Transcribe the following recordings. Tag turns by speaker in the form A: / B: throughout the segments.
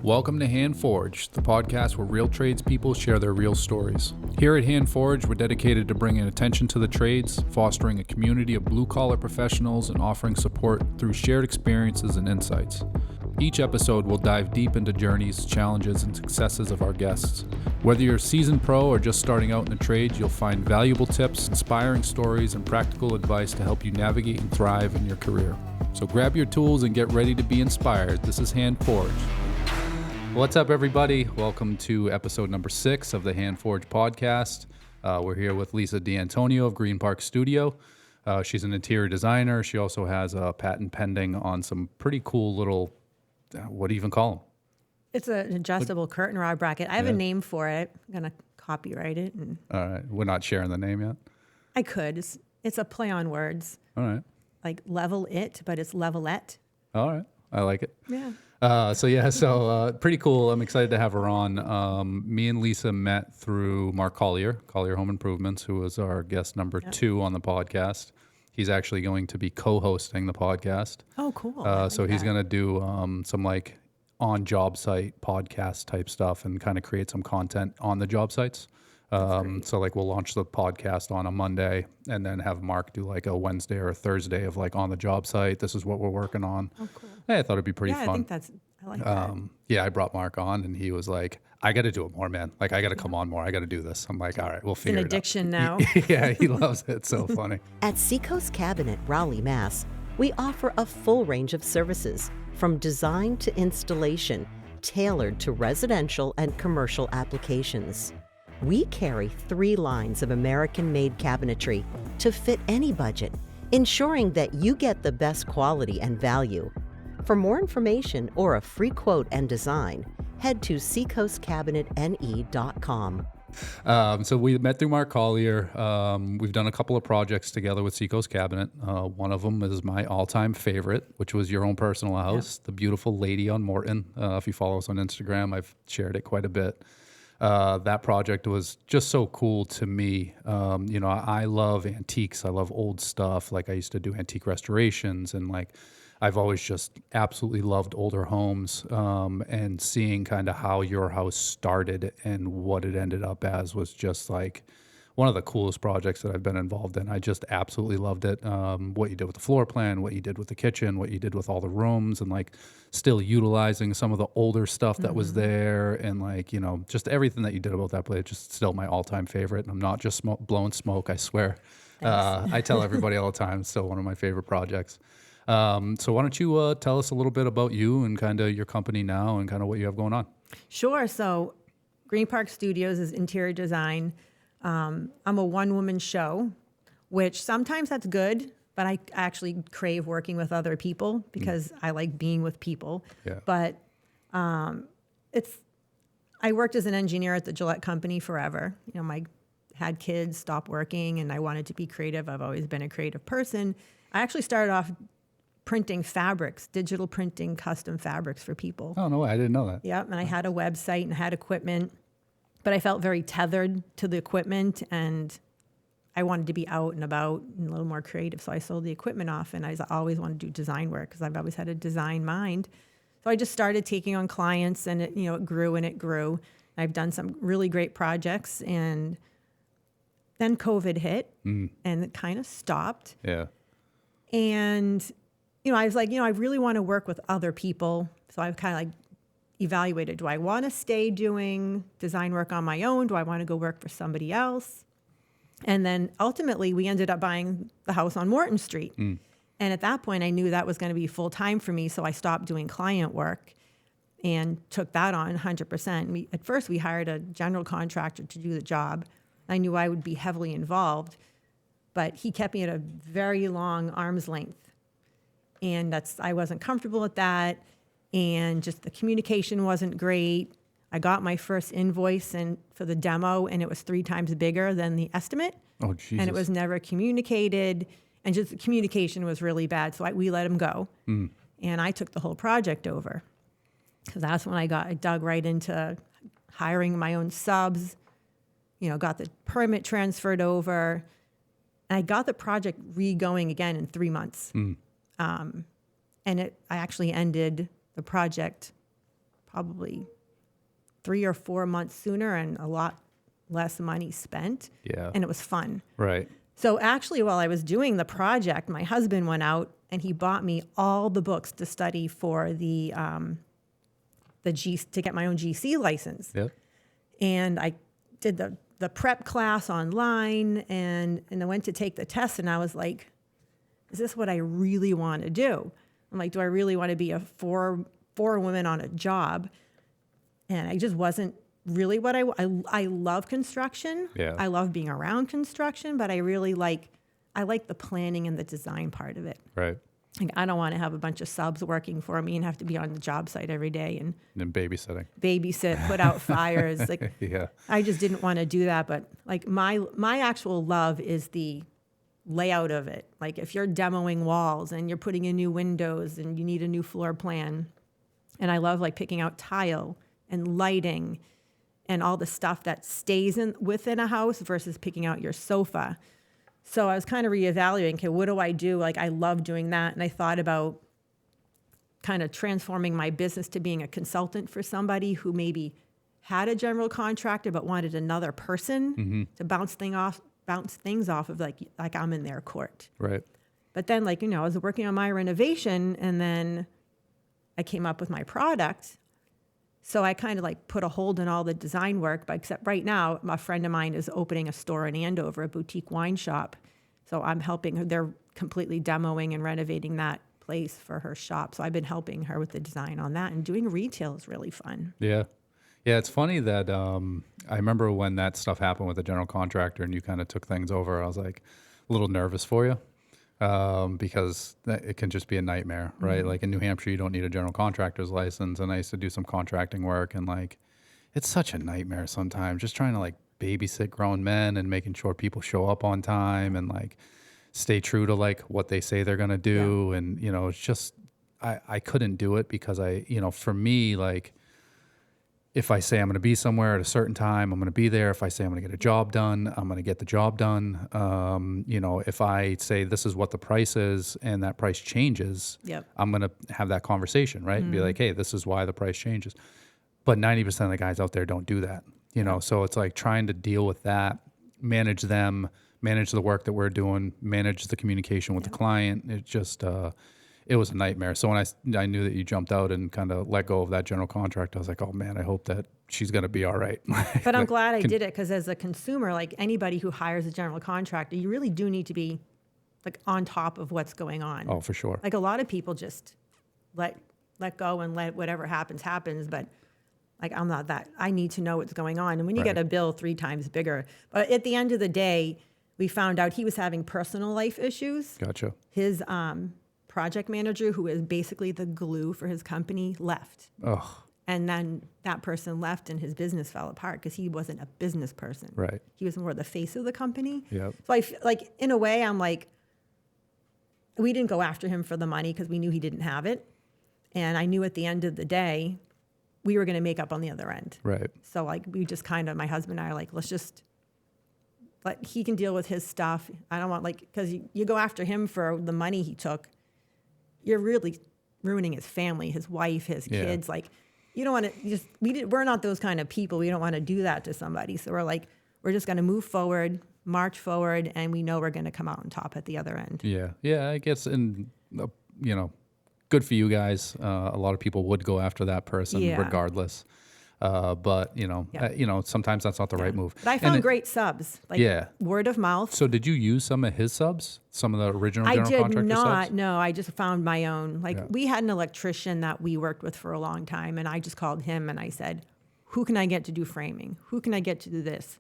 A: Welcome to Hand Forged, the podcast where real tradespeople share their real stories. Here at Hand Forged, we're dedicated to bringing attention to the trades, fostering a community of blue-collar professionals, and offering support through shared experiences and insights. Each episode will dive deep into journeys, challenges, and successes of our guests. Whether you're a seasoned pro or just starting out in the trades, you'll find valuable tips, inspiring stories, and practical advice to help you navigate and thrive in your career. So grab your tools and get ready to be inspired. This is Hand Forged. What's up, everybody? Welcome to episode number 6 of the Hand Forged podcast. We're here with Lisa DiAntonio of Green Park Studio. She's an interior designer. She also has a patent pending on some pretty cool little, what do you even call them?
B: It's an adjustable curtain rod bracket. I have a name for it. I'm going to copyright it.
A: All right. We're not sharing the name yet?
B: I could. It's a play on words.
A: All right.
B: Like level it, but it's levelette.
A: All right. I like it.
B: Yeah.
A: So pretty cool. I'm excited to have her on. Me and Lisa met through Mark Collier Home Improvements, who was our guest number 2 on the podcast. He's actually going to be co-hosting the podcast.
B: Oh, cool.
A: So he's going to do some like on job site podcast type stuff and kind of create some content on the job sites. So like we'll launch the podcast on a Monday and then have Mark do like a Wednesday or a Thursday of like on the job site. This is what we're working on.
B: Oh, cool.
A: Yeah, I thought it'd be pretty fun.
B: I think I like that.
A: Yeah, I brought Mark on and he was like, I got to do it more, man. Like I got to come on more. I got to do this. I'm like, all right, we'll figure it out.
B: It's an addiction now.
A: Yeah, he loves it. So funny.
C: At Seacoast Cabinet, Raleigh, Mass., we offer a full range of services from design to installation, tailored to residential and commercial applications. We carry 3 lines of American-made cabinetry to fit any budget, ensuring that you get the best quality and value. For more information or a free quote and design, head to seacoastcabinetne.com.
A: So we met through Mark Collier. We've done a couple of projects together with Seacoast Cabinet. One of them is my all-time favorite, which was your own personal house, the beautiful lady on Morton. If you follow us on Instagram, I've shared it quite a bit. That project was just so cool to me. I love antiques. I love old stuff. Like I used to do antique restorations and like I've always just absolutely loved older homes, and seeing kind of how your house started and what it ended up as was just like one of the coolest projects that I've been involved in. I just absolutely loved it. What you did with the floor plan, what you did with the kitchen, what you did with all the rooms, and like still utilizing some of the older stuff that was there, and like, just everything that you did about that place, just still my all-time favorite. And I'm not just blowing smoke, I swear. I tell everybody all the time, it's still one of my favorite projects. So why don't you tell us a little bit about you and kind of your company now and kind of what you have going on?
B: Sure. So Green Park Studios is interior design. I'm a one-woman show, which sometimes that's good, but I actually crave working with other people because I like being with people.
A: Yeah.
B: But I worked as an engineer at the Gillette company forever. Had kids, stopped working, and I wanted to be creative. I've always been a creative person. I actually started off printing fabrics, digital printing custom fabrics for people.
A: Oh, no way. I didn't know that.
B: Yep. And I had a website and had equipment, but I felt very tethered to the equipment and I wanted to be out and about and a little more creative. So I sold the equipment off and I always wanted to do design work because I've always had a design mind. So I just started taking on clients and it grew and it grew. I've done some really great projects and then COVID hit and it kind of stopped.
A: Yeah.
B: And, I was like, I really want to work with other people. So I've kind of like evaluated, do I want to stay doing design work on my own? Do I want to go work for somebody else? And then ultimately we ended up buying the house on Morton Street. And at that point I knew that was going to be full time for me. So I stopped doing client work and took that on 100%. At first we hired a general contractor to do the job. I knew I would be heavily involved, but he kept me at a very long arm's length. And I wasn't comfortable with that. And just the communication wasn't great. I got my first invoice for the demo and it was 3 times bigger than the estimate.
A: Oh, Jesus.
B: And it was never communicated. And just the communication was really bad. So we let him go. And I took the whole project over. Because that's when I dug right into hiring my own subs, got the permit transferred over. And I got the project re-going again in 3 months. And I actually ended the project probably 3 or 4 months sooner and a lot less money spent.
A: Yeah.
B: And it was fun.
A: Right.
B: So actually, while I was doing the project, my husband went out and he bought me all the books to study for the to get my own GC license.
A: Yep.
B: And I did the prep class online and I went to take the test and I was like, is this what I really want to do? I'm like, do I really want to be a four woman on a job? And I just wasn't really what I love construction.
A: Yeah.
B: I love being around construction, but I really like the planning and the design part of it.
A: Right.
B: Like, I don't want to have a bunch of subs working for me and have to be on the job site every day and
A: And babysitting.
B: babysit, put out fires. Like,
A: Yeah.
B: I just didn't want to do that. But like my actual love is the layout of it. Like if you're demoing walls and you're putting in new windows and you need a new floor plan, and I love like picking out tile and lighting and all the stuff that stays within a house versus picking out your sofa. So I was kind of reevaluating, okay, what do I do? Like I love doing that. And I thought about kind of transforming my business to being a consultant for somebody who maybe had a general contractor but wanted another person to bounce things off of, like I'm in their court.
A: Right.
B: But then I was working on my renovation and then I came up with my product. So I kind of put a hold on all the design work, but except right now, a friend of mine is opening a store in Andover, a boutique wine shop. So I'm helping her. They're completely demoing and renovating that place for her shop. So I've been helping her with the design on that, and doing retail is really fun.
A: Yeah. Yeah, it's funny that I remember when that stuff happened with the general contractor and you kind of took things over, I was like a little nervous for you because it can just be a nightmare, right? Like in New Hampshire, you don't need a general contractor's license. And I used to do some contracting work and it's such a nightmare sometimes just trying to babysit grown men and making sure people show up on time and stay true to what they say they're going to do. Yeah. And, it's just, I couldn't do it because for me, if I say I'm going to be somewhere at a certain time, I'm going to be there. If I say I'm going to get a job done, I'm going to get the job done. If I say this is what the price is and that price changes, I'm going to have that conversation, right? And be like, hey, this is why the price changes. But 90% of the guys out there don't do that, So it's trying to deal with that, manage them, manage the work that we're doing, manage the communication with the client. It just... it was a nightmare. So when I knew that you jumped out and kind of let go of that general contract, I was like, oh man, I hope that she's going to be all right.
B: But I'm glad I did it because as a consumer, anybody who hires a general contractor, you really do need to be on top of what's going on.
A: Oh, for sure.
B: A lot of people just let go and let whatever happens. But I'm not that. I need to know what's going on. And when you get a bill 3 times bigger, but at the end of the day, we found out he was having personal life issues.
A: Gotcha.
B: His project manager, who is basically the glue for his company, left.
A: Oh.
B: And then that person left and his business fell apart because he wasn't a business person.
A: Right.
B: He was more the face of the company.
A: Yep.
B: So I in a way, I'm we didn't go after him for the money because we knew he didn't have it. And I knew at the end of the day, we were going to make up on the other end.
A: Right.
B: So we just my husband and I are let's just he can deal with his stuff. I don't want because you go after him for the money he took, you're really ruining his family, his wife, his kids. You don't want to we're not those kind of people. We don't want to do that to somebody. So we're just going to move forward, march forward, and we know we're going to come out on top at the other end. Yeah.
A: Yeah. I guess, good for you guys. A lot of people would go after that person regardless. But sometimes that's not the right move.
B: But I found great subs, word of mouth.
A: So did you use some of his subs? Some of the original general contractor subs?
B: I did not. No, I just found my own. We had an electrician that we worked with for a long time, and I just called him and I said, "Who can I get to do framing? Who can I get to do this?"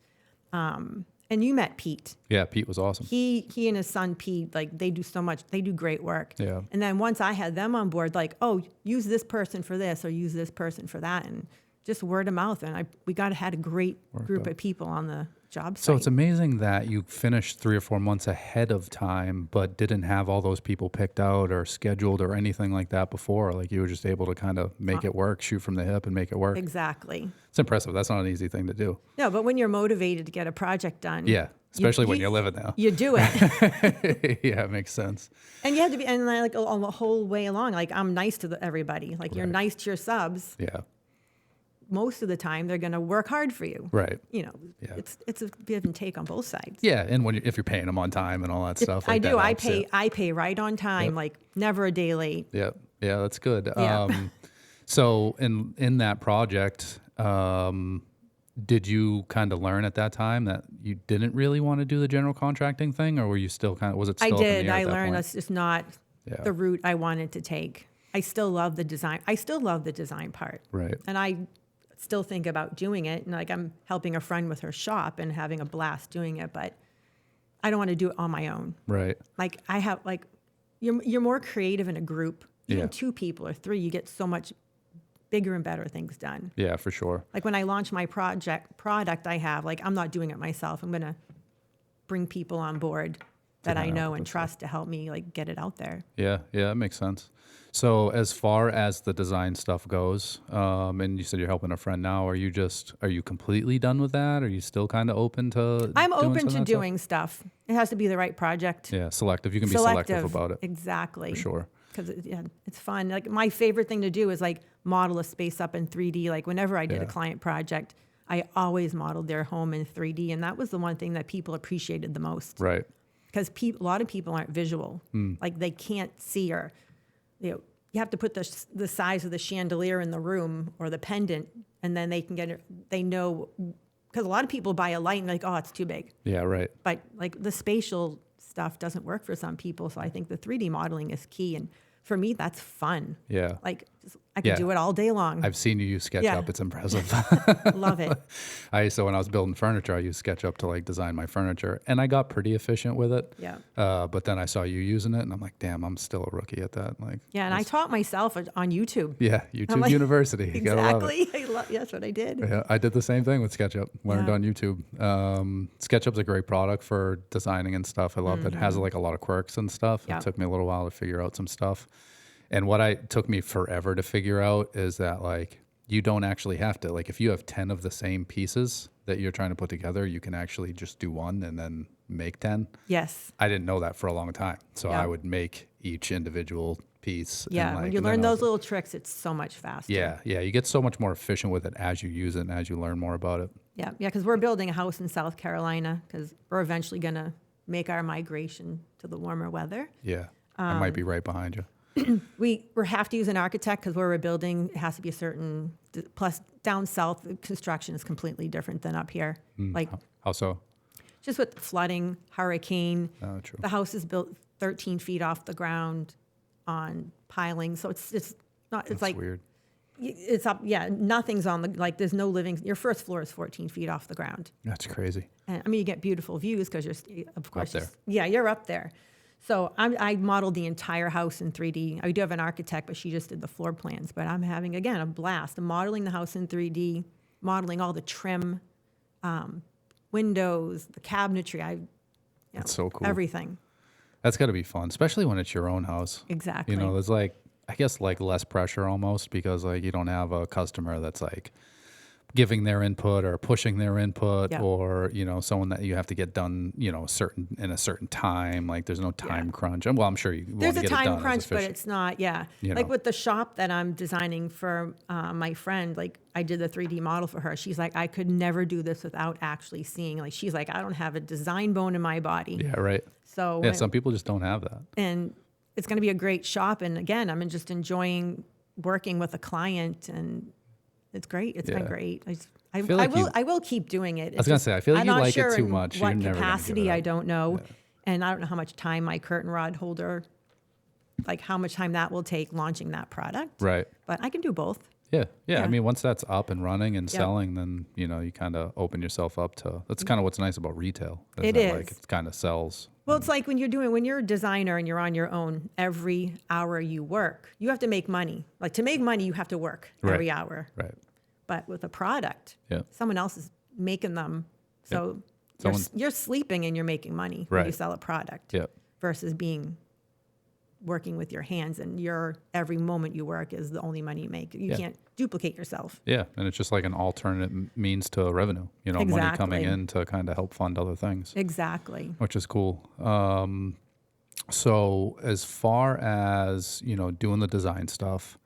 B: And you met Pete.
A: Yeah, Pete was awesome.
B: He and his son Pete, they do so much. They do great work.
A: Yeah.
B: And then once I had them on board, oh, use this person for this or use this person for that, and just word of mouth, and we had a great group of people on the job site.
A: So it's amazing that you finished 3 or 4 months ahead of time, but didn't have all those people picked out or scheduled or anything like that before. You were just able to kind of make it work, shoot from the hip and make it work.
B: Exactly.
A: It's impressive. That's not an easy thing to do.
B: No, but when you're motivated to get a project done.
A: Yeah, especially when you're living now.
B: You do it.
A: Yeah, it makes sense.
B: And you have to be, and on the whole way along, I'm nice to everybody. You're nice to your subs.
A: Yeah.
B: most of the time they're going to work hard for you.
A: Right.
B: You know,
A: Yeah.
B: it's a give and take on both sides.
A: Yeah, and if you're paying them on time and all that stuff,
B: I
A: like
B: do.
A: that
B: I
A: helps,
B: pay.
A: yeah.
B: I pay right on time,
A: Yep.
B: like never a day late.
A: Yeah, yeah, that's good.
B: Yeah.
A: So in that project, did you kind of learn at that time that you didn't really want to do the general contracting thing, or were you still was it
B: I
A: still up in the
B: did.
A: air at
B: I
A: that
B: learned
A: point?
B: that's just not
A: Yeah.
B: the route I wanted to take. I still love the design. I still love the design part.
A: Right.
B: And I still think about doing it. And like I'm helping a friend with her shop and having a blast doing it, but I don't want to do it on my own.
A: Right.
B: Like I have like you're more creative in a group. Even
A: Yeah.
B: 2 people or 3, you get so much bigger and better things done.
A: Yeah, for sure.
B: Like when I launch my product I have, like I'm not doing it myself. I'm gonna bring people on board that I
A: kinda
B: know
A: help
B: and
A: with
B: trust to help me like get it out there.
A: Yeah, yeah, that makes sense. So as far as the design stuff goes, and you said you're helping a friend now, are you completely done with that? Are you still kind of open to?
B: I'm
A: doing
B: open
A: some
B: to
A: of that
B: doing stuff. It has to be the right project.
A: Stuff? Yeah, selective. You can be selective about it.
B: Exactly.
A: For sure.
B: Because it's fun. Like my favorite thing to do is like model a space up in 3D. Like whenever I did a
A: Yeah.
B: client project, I always modeled their home in 3D, and that was the one thing that people appreciated the most.
A: Right.
B: Because a lot of people aren't visual. Like they can't see, or you have to put the size of the chandelier in the room or the pendant, and then they can get it. They know, because a lot of people buy a light and they're like, oh, it's too big.
A: Yeah. Right.
B: But like the spatial stuff doesn't work for some people. So I think the 3D modeling is key. And for me, that's fun.
A: Yeah.
B: Like I could
A: Yeah.
B: do it all day long.
A: I've seen you use SketchUp.
B: Yeah.
A: It's impressive.
B: Love it.
A: So when I was building furniture, I used SketchUp to like design my furniture, and I got pretty efficient with it.
B: Yeah.
A: But then I saw you using it, and I'm like, damn, I'm still a rookie at that. Like,
B: Yeah. And I taught myself on YouTube.
A: yeah, YouTube
B: like,
A: University. You gotta love it.
B: Exactly. That's what I did.
A: Yeah, I did the same thing with SketchUp. Learned
B: Yeah.
A: on YouTube. SketchUp's a great product for designing and stuff. I love that it has like a lot of quirks and stuff.
B: Yeah.
A: It took me a little while to figure out some stuff. And took me forever to figure out is that like you don't actually have to, like if you have 10 of the same pieces that you're trying to put together, you can actually just do one and then make 10.
B: Yes.
A: I didn't know that for a long time. So
B: Yeah.
A: I would make each individual piece.
B: Yeah.
A: And, like,
B: When you
A: and then
B: learn
A: I was
B: those little tricks, it's so much faster.
A: yeah, yeah. You get so much more efficient with it as you use it and as you learn more about it.
B: Yeah. Yeah. Because we're building a house in South Carolina because we're eventually going to make our migration to the warmer weather.
A: Yeah. I might be right behind you.
B: We have to use an architect because where we're building, it has to be a certain, plus down south, the construction is completely different than up here. Like
A: How so?
B: just with flooding, hurricane,
A: Oh, true.
B: the house is built 13 feet off the ground on piling. So it's not, it's
A: That's
B: like,
A: weird.
B: it's up. Yeah. Nothing's on the, like there's no living, your first floor is 14 feet off the ground.
A: That's crazy.
B: And I mean, you get beautiful views because you're, of course,
A: there.
B: yeah, you're up there. So I modeled the entire house in 3D. I do have an architect, but she just did the floor plans. But I'm having, again, a blast. I'm modeling the house in 3D, modeling all the trim, windows, the cabinetry.
A: That's so cool.
B: Everything.
A: That's got to be fun, especially when it's your own house.
B: Exactly.
A: You know, there's like, I guess like less pressure almost because like you don't have a customer that's like giving their input or pushing their input
B: Yeah.
A: or, you know, someone that you have to get done, you know, in a certain time. Like there's no time crunch. And well, I'm sure you want
B: There's
A: to
B: a
A: get it done
B: time
A: as
B: crunch, but
A: efficient.
B: it's not, yeah.
A: You
B: Like
A: know.
B: with the shop that I'm designing for my friend, like I did the 3D model for her. She's like, I could never do this without actually seeing. Like she's like, I don't have a design bone in my body.
A: Yeah, right.
B: So
A: Yeah, some people just don't have that.
B: and it's going to be a great shop. And again, I'm just enjoying working with a client, and it's great. It's been
A: Yeah.
B: great.
A: feel like
B: I will keep doing it.
A: I was gonna say, I feel like
B: I'm
A: you
B: not
A: like it
B: sure
A: too
B: in
A: much.
B: What
A: You're never gonna give it
B: capacity? I
A: up.
B: don't know, and I don't know how much time my curtain rod holder, like how much time that will take launching that product.
A: Right.
B: But I can do both.
A: Yeah. Yeah. I
B: Yeah.
A: mean, once that's up and running and
B: Yeah.
A: selling, then, you know, you kind of open yourself up to, that's kind of what's nice about retail.
B: It
A: that, like,
B: is.
A: it kind of sells.
B: Well, it's like when you're a designer and you're on your own, every hour you work, you have to make money. Like to make money, you have to work
A: Right.
B: every hour.
A: Right.
B: But with a product,
A: Yeah.
B: someone else is making them. So
A: Someone-
B: you're sleeping and you're making money when you
A: Right.
B: sell a product
A: Yeah.
B: versus working with your hands, and every moment you work is the only money you make. You
A: Yeah.
B: can't duplicate yourself.
A: Yeah. And it's just like an alternate means to revenue, you know, money coming
B: Exactly.
A: in to kind of help fund other things,
B: Exactly.
A: which is cool. So as far as, you know, doing the design stuff,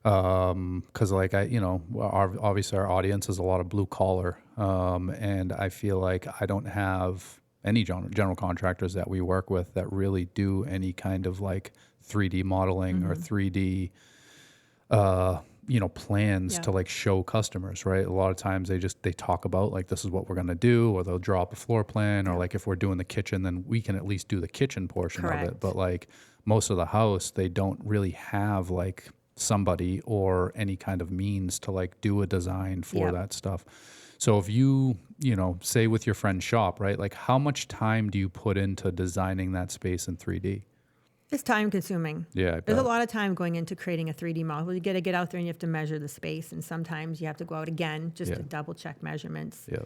A: Cause like obviously our audience is a lot of blue collar. And I feel like I don't have any general contractors that we work with that really do any kind of like 3D modeling or 3D, plans
B: Yeah.
A: to like show customers, right? A lot of times they talk about like, this is what we're going to do, or they'll draw up a floor plan, or like if we're doing the kitchen, then we can at least do the kitchen portion of it.
B: Correct.
A: But like most of the house, they don't really have like somebody or any kind of means to like do a design for
B: Yep.
A: that stuff. So if you say with your friend's shop, right? Like how much time do you put into designing that space in 3D?
B: It's time consuming.
A: Yeah, I
B: There's a
A: bet.
B: lot of time going into creating a 3D model. You got to get out there and you have to measure the space. And sometimes you have to go out again just to double check measurements.
A: Yeah.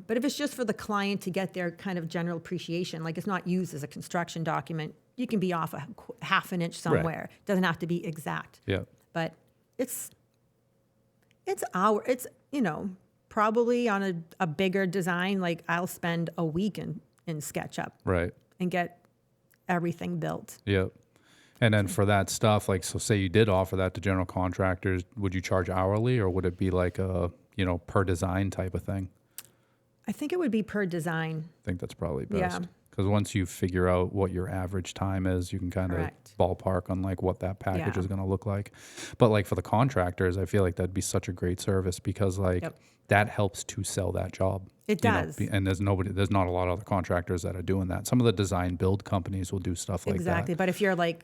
B: But if it's just for the client to get their kind of general appreciation, like it's not used as a construction document, you can be off a half an inch somewhere. It doesn't have to be exact.
A: Yeah.
B: But it's probably on a bigger design, like I'll spend a week in SketchUp
A: Right.
B: and get everything built.
A: Yep. And then for that stuff, like, so say you did offer that to general contractors, would you charge hourly or would it be like a, per design type of thing?
B: I think it would be per design.
A: I think that's probably
B: Yeah.
A: best. Because once you figure out what your average time is, you can kind of
B: Correct.
A: ballpark on like what that package
B: Yeah.
A: is going to look like. But like for the contractors, I feel like that'd be such a great service because like
B: Yep.
A: that helps to sell that job.
B: It
A: you know,
B: does.
A: and there's not a lot of other contractors that are doing that. Some of the design build companies will do stuff like
B: Exactly.
A: that.
B: But if you're like,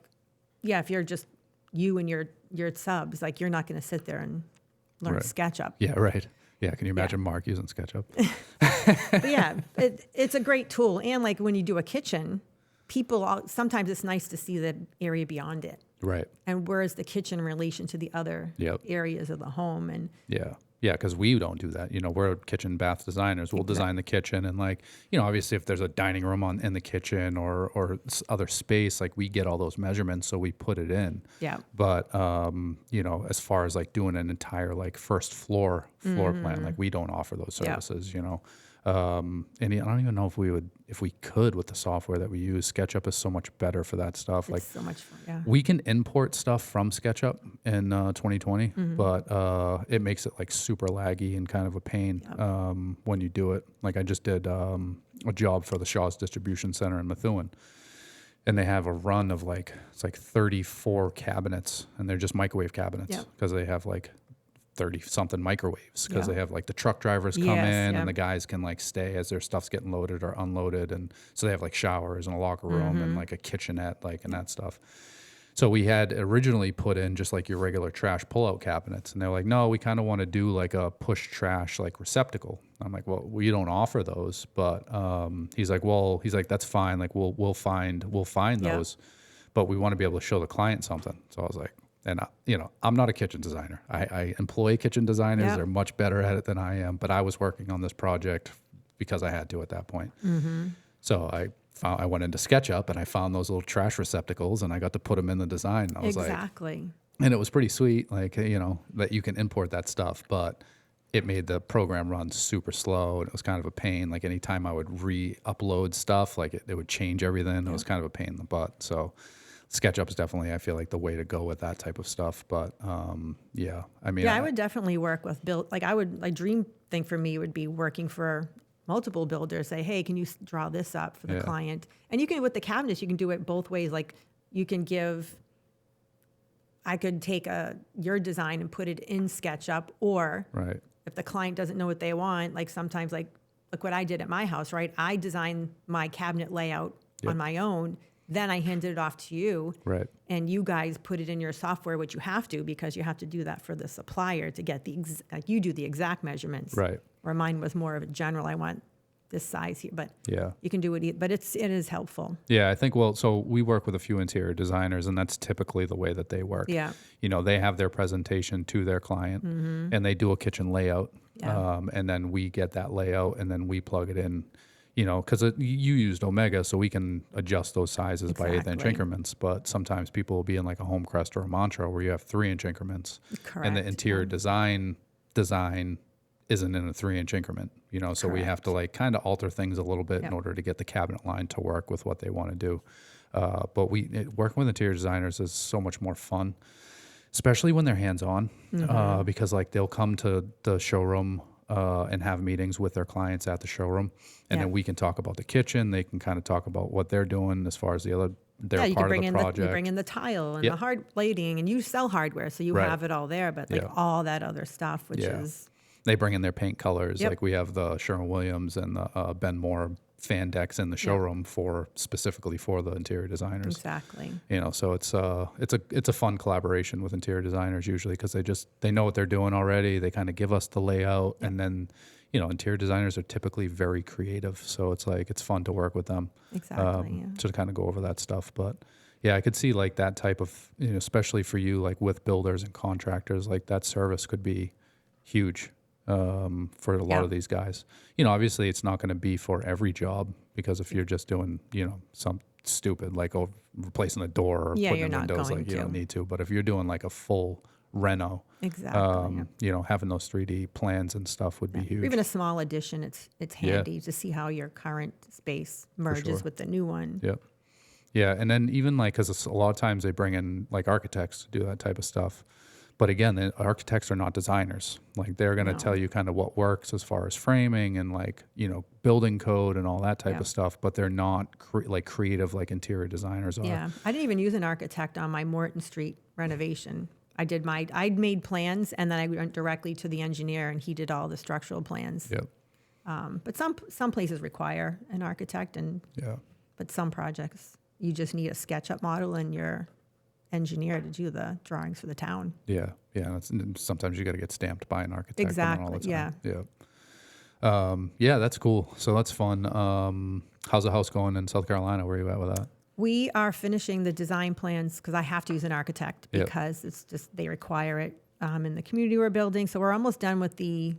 B: if you're just you and your subs, like you're not going to sit there and learn
A: Right.
B: SketchUp.
A: Yeah, right. Yeah, can you imagine Mark using SketchUp?
B: But yeah, it's a great tool. And like when you do a kitchen, sometimes it's nice to see the area beyond it.
A: Right.
B: And where is the kitchen in relation to the other
A: Yep.
B: areas of the home? And
A: Yeah. Yeah, because we don't do that. We're kitchen bath designers. We'll design the kitchen and like, obviously if there's a dining room in the kitchen or other space, like we get all those measurements, so we put it in.
B: yeah,
A: But as far as like doing an entire like first floor plan, like we don't offer those
B: Yeah.
A: services. And I don't even know if we could with the software that we use. SketchUp is so much better for that stuff.
B: it's
A: Like
B: so much fun. Yeah.
A: we can import stuff from SketchUp in 2020,
B: Mm-hmm.
A: but it makes it like super laggy and kind of a pain when you do it. Like I just did a job for the Shaw's Distribution Center in Methuen, and they have a run of it's like 34 cabinets, and they're just microwave cabinets
B: Yep.
A: because they have like 30 something microwaves because
B: Yeah.
A: they have like the truck drivers come
B: Yes,
A: in
B: yeah.
A: and the guys can like stay as their stuff's getting loaded or unloaded, and so they have like showers and a locker room
B: Mm-hmm.
A: and like a kitchenette and that stuff. So we had originally put in just like your regular trash pull-out cabinets, and they're like, no, we kind of want to do like a push trash like receptacle. I'm like, well, we don't offer those, but he's like, that's fine, like we'll find
B: Yeah.
A: those, but we want to be able to show the client something. So I was like, and I'm not a kitchen designer. I employ kitchen designers.
B: Yeah.
A: They're much better at it than I am, but I was working on this project because I had to at that point.
B: Mm-hmm.
A: So I went into SketchUp and I found those little trash receptacles and I got to put them in the design. I was
B: Exactly.
A: and it was pretty sweet, that you can import that stuff, but it made the program run super slow and it was kind of a pain. Like anytime I would re-upload stuff, like it would change everything. It was kind of a pain in the butt. So SketchUp is definitely, I feel like, the way to go with that type of stuff. But
B: I would definitely work with dream thing for me would be working for multiple builders. Say, hey, can you draw this up for the
A: Yeah.
B: client? And you can, with the cabinets, you can do it both ways. Like I could take your design and put it in SketchUp, or
A: right,
B: if the client doesn't know what they want, like sometimes like what I did at my house, right? I designed my cabinet layout
A: Yep.
B: on my own. Then I handed it off to you.
A: right,
B: And you guys put it in your software, which you have to because you have to do that for the supplier to get you do the exact measurements.
A: right,
B: Where mine was more of a general. I want this size here, but
A: yeah.
B: you can do it. But it is helpful.
A: Yeah, I think, so we work with a few interior designers, and that's typically the way that they work.
B: Yeah.
A: They have their presentation to their client, and they do a kitchen layout,
B: Yeah.
A: and then we get that layout, and then we plug it in, because you used Omega, so we can adjust those sizes by 1/8 inch
B: Exactly.
A: increments, but sometimes people will be in like a Home Crest or a Mantra where you have 3-inch increments, and the
B: Correct,
A: interior design isn't in a 3-inch increment, so we have to like kind of alter things a little bit in
B: Yep.
A: order to get the cabinet line to work with what they want to do. But working with interior designers is so much more fun. especially when they're hands-on, because like they'll come to the showroom and have meetings with their clients at the showroom, and then we can talk about the kitchen. They can kind of talk about what they're doing as far as their
B: you
A: part
B: can
A: of the project.
B: you bring in the tile and the hard plating, and you sell hardware, so you have it all there. But like all that other stuff, which is
A: they bring in their paint colors. Like we have the Sherwin-Williams and the Ben Moore fan decks in the showroom specifically for the interior designers.
B: Exactly.
A: You know, so it's a fun collaboration with interior designers usually, because they know what they're doing already. They kind of give us the layout, and then, you know, interior designers are typically very creative, so it's like it's fun to work with them.
B: Exactly.
A: To kind of go over that stuff. But yeah, I could see like that type of, you know, especially for you, like with builders and contractors, like that service could be huge. For a lot of these guys, you know, obviously it's not going to be for every job, because if you're just doing, you know, some stupid like replacing a door or putting in windows, like you don't need to. But if you're doing like a full reno,
B: exactly,
A: you know, having those 3D plans and stuff would be huge.
B: Or even a small addition, it's handy to see how your current space merges with the new one.
A: Yep. Yeah, and then even like, because a lot of times they bring in like architects to do that type of stuff. But again, the architects are not designers. Like they're going to tell you kind of what works as far as framing and like, you know, building code and all that type of stuff. But they're not like creative like interior designers are.
B: Yeah, I didn't even use an architect on my Morton Street renovation. I made plans, and then I went directly to the engineer, and he did all the structural plans.
A: Yep.
B: But some places require an architect, but some projects you just need a SketchUp model and your engineer to do the drawings for the town.
A: Yeah. Sometimes you got to get stamped by an architect.
B: Exactly.
A: All the time. Yeah, that's cool. So that's fun. How's the house going in South Carolina? Where are you at with that?
B: We are finishing the design plans, because I have to use an architect because it's just they require it in the community we're building. So we're almost done with the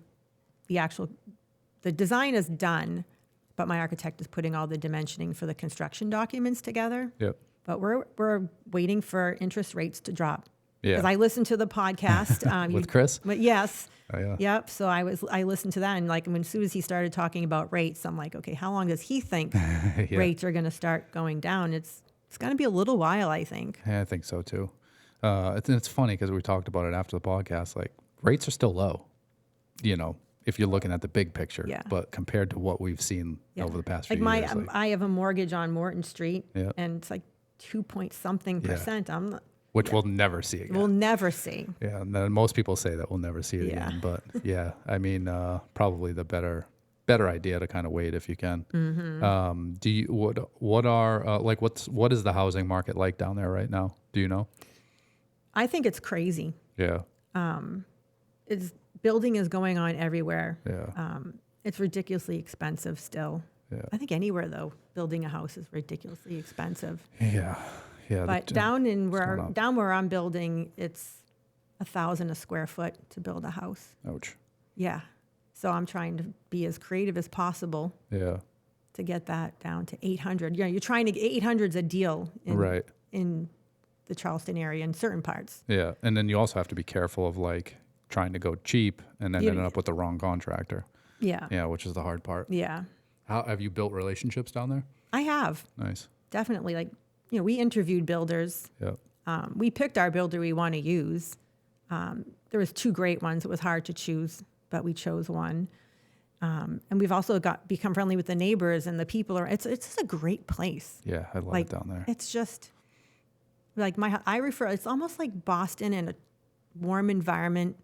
B: design is done, but my architect is putting all the dimensioning for the construction documents together.
A: Yep.
B: But we're waiting for interest rates to drop.
A: Yeah.
B: Because I listened to the podcast
A: with Chris.
B: But yes.
A: Oh, yeah.
B: Yep. So I listened to that, and like as soon as he started talking about rates, I'm like, okay, how long does he think rates are going to start going down? It's going to be a little while, I think.
A: Yeah, I think so too. It's funny because we talked about it after the podcast. Like rates are still low, you know, if you're looking at the big picture.
B: Yeah.
A: But compared to what we've seen over the past few years,
B: I have a mortgage on Morton Street, and it's like 2.something%.
A: Which we'll never see again.
B: We'll never see.
A: Yeah, and then most people say that we'll never see it again. But yeah, I mean, probably the better idea to kind of wait if you can. Mm-hmm. Do you what is the housing market like down there right now? Do you know?
B: I think it's crazy.
A: Yeah.
B: Building is going on everywhere.
A: Yeah.
B: It's ridiculously expensive still.
A: Yeah.
B: I think anywhere though, building a house is ridiculously expensive.
A: Yeah. Yeah.
B: But down where I'm building, it's $1,000 a square foot to build a house.
A: Ouch.
B: Yeah. So I'm trying to be as creative as possible.
A: Yeah.
B: To get that down to 800. You know, you're trying to get 800's a deal in the Charleston area in certain parts.
A: Yeah. And then you also have to be careful of like trying to go cheap and then ending up with the wrong contractor.
B: Yeah.
A: Yeah, which is the hard part.
B: Yeah.
A: How have you built relationships down there?
B: I have.
A: Nice.
B: Definitely. Like, you know, we interviewed builders.
A: Yeah.
B: We picked our builder we want to use. There was 2 great ones. It was hard to choose, but we chose one. And we've also become friendly with the neighbors and the people. It's just a great place.
A: Yeah, I love it down there.
B: It's just like it's almost like Boston in a warm environment.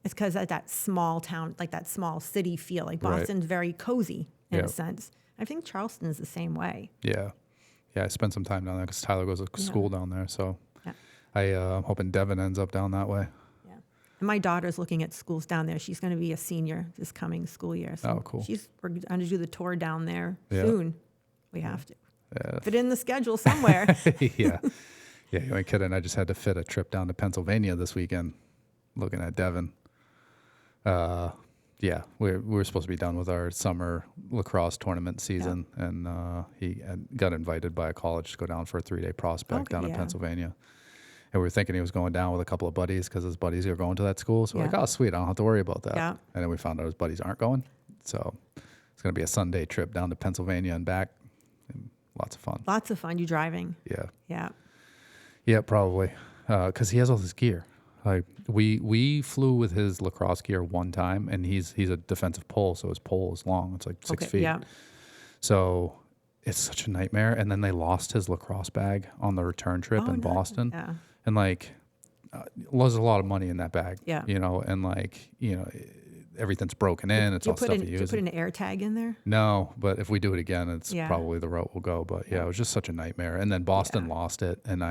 B: It's because of that small town, like that small city feel. Like Boston's very cozy in a sense. I think Charleston is the same way.
A: Yeah. Yeah, I spent some time down there because Tyler goes to school down there. So I'm hoping Devin ends up down that way.
B: Yeah. And my daughter's looking at schools down there. She's going to be a senior this coming school year. So
A: cool.
B: We're going to do the tour down there soon. We have to.
A: Yeah.
B: Fit in the schedule somewhere.
A: Yeah. Yeah, you ain't kidding. I just had to fit a trip down to Pennsylvania this weekend looking at Devin. Yeah, we were supposed to be done with our summer lacrosse tournament season, and he got invited by a college to go down for a 3-day prospect down in Pennsylvania. And we were thinking he was going down with a couple of buddies because his buddies are going to that school. So we're like, oh, sweet, I don't have to worry about that.
B: Yeah.
A: And then we found out his buddies aren't going. So it's going to be a Sunday trip down to Pennsylvania and back. And lots of fun.
B: Lots of fun. You driving?
A: Yeah.
B: Yeah.
A: Yeah, probably. because he has all this gear. Like we flew with his lacrosse gear one time, and he's a defensive pole, so his pole is long. It's like 6 feet.
B: Yeah.
A: So it's such a nightmare. And then they lost his lacrosse bag on the return trip in Boston.
B: Yeah.
A: And like, there's a lot of money in that bag.
B: Yeah.
A: You know, and like, you know, everything's broken in. It's all stuff you use.
B: Did you put an air tag in there?
A: No, but if we do it again, it's
B: Yeah.
A: probably the route we'll go. But yeah, it was just such a nightmare. And then Boston lost it, and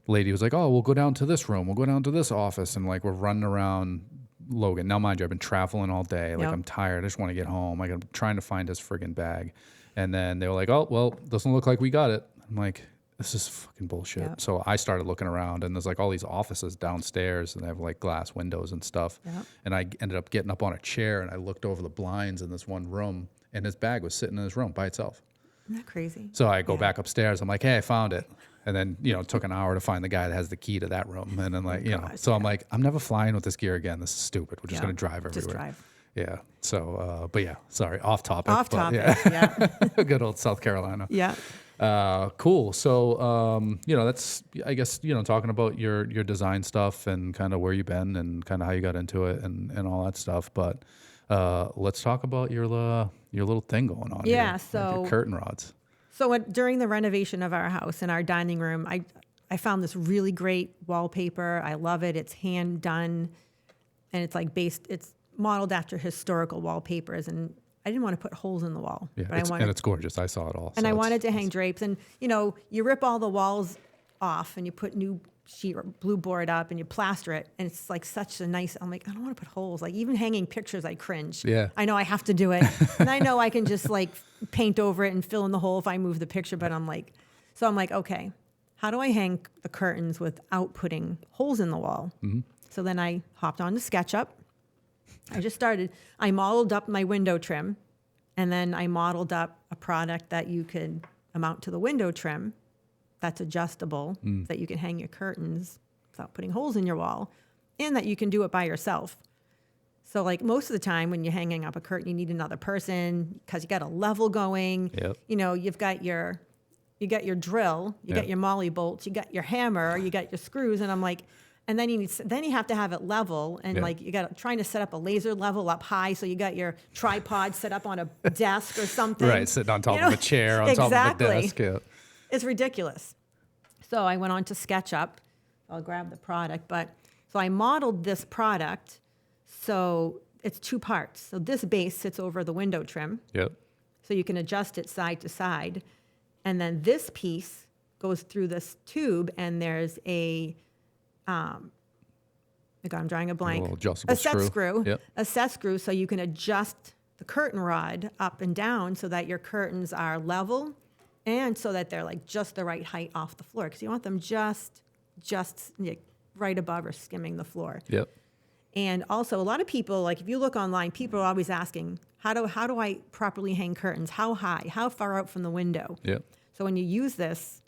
A: lady was like, "Oh, we'll go down to this room. We'll go down to this office," and like we're running around Logan. Now, mind you, I've been traveling all day. Like I'm tired. I just want to get home. Like I'm trying to find his friggin' bag, and then they were like, "Oh, well, doesn't look like we got it." I'm like, "This is fucking bullshit."
B: Yep.
A: So I started looking around, and there's like all these offices downstairs, and they have like glass windows and stuff.
B: Yep.
A: And I ended up getting up on a chair, and I looked over the blinds in this one room, and his bag was sitting in his room by itself.
B: Isn't that crazy?
A: So I go back upstairs. I'm like, "Hey, I found it." And then, you know, it took an hour to find the guy that has the key to that room. And then like, you know, so I'm like, I'm never flying with this gear again. This is stupid. We're just going to drive everywhere.
B: Just drive.
A: Yeah. So, but yeah, sorry, off topic.
B: Off
A: but
B: topic.
A: Yeah.
B: Yeah.
A: Good old South Carolina.
B: Yeah.
A: Cool. So, you know, that's, I guess, you know, talking about your design stuff and kind of where you've been and kind of how you got into it and all that stuff. But let's talk about your little thing going on.
B: Yeah.
A: Here,
B: So
A: like your curtain rods.
B: So during the renovation of our house in our dining room, I found this really great wallpaper. I love it. It's hand done, and it's like it's modeled after historical wallpapers. And I didn't want to put holes in the wall.
A: Yeah,
B: but
A: and it's gorgeous. I saw it all.
B: And
A: so
B: I wanted to hang drapes. And, you know, you rip all the walls off and you put new sheet or blue board up and you plaster it. And it's like such a nice, I'm like, I don't want to put holes. Like even hanging pictures, I cringe.
A: Yeah.
B: I know I have to do it. And I know I can just like paint over it and fill in the hole if I move the picture. But I'm like, okay, how do I hang the curtains without putting holes in the wall? Mm-hmm. So then I hopped on to SketchUp. I modeled up my window trim, and then I modeled up a product that you could mount to the window trim that's adjustable, that you can hang your curtains without putting holes in your wall, and that you can do it by yourself. So like most of the time when you're hanging up a curtain, you need another person because you got a level going.
A: Yep.
B: You know, you got your drill, you got your molly bolts, you got your hammer, you got your screws, and I'm like, and then you have to have it level, and like you got trying to set up a laser level up high, so you got your tripod set up on a desk or something.
A: Right, sitting on top of a chair, on top of a desk. Yeah.
B: It's ridiculous. So I went on to SketchUp. I'll grab the product, so I modeled this product. So it's two parts. So this base sits over the window trim.
A: Yep.
B: So you can adjust it side to side. And then this piece goes through this tube, and there's a, I'm drawing a blank.
A: A little adjustable
B: set screw.
A: Yep.
B: A set screw, so you can adjust the curtain rod up and down so that your curtains are level and so that they're like just the right height off the floor, because you want them just right above or skimming the floor.
A: Yep.
B: And also, a lot of people, like if you look online, people are always asking, how do I properly hang curtains? How high? How far out from the window?
A: Yep.
B: So when you use this,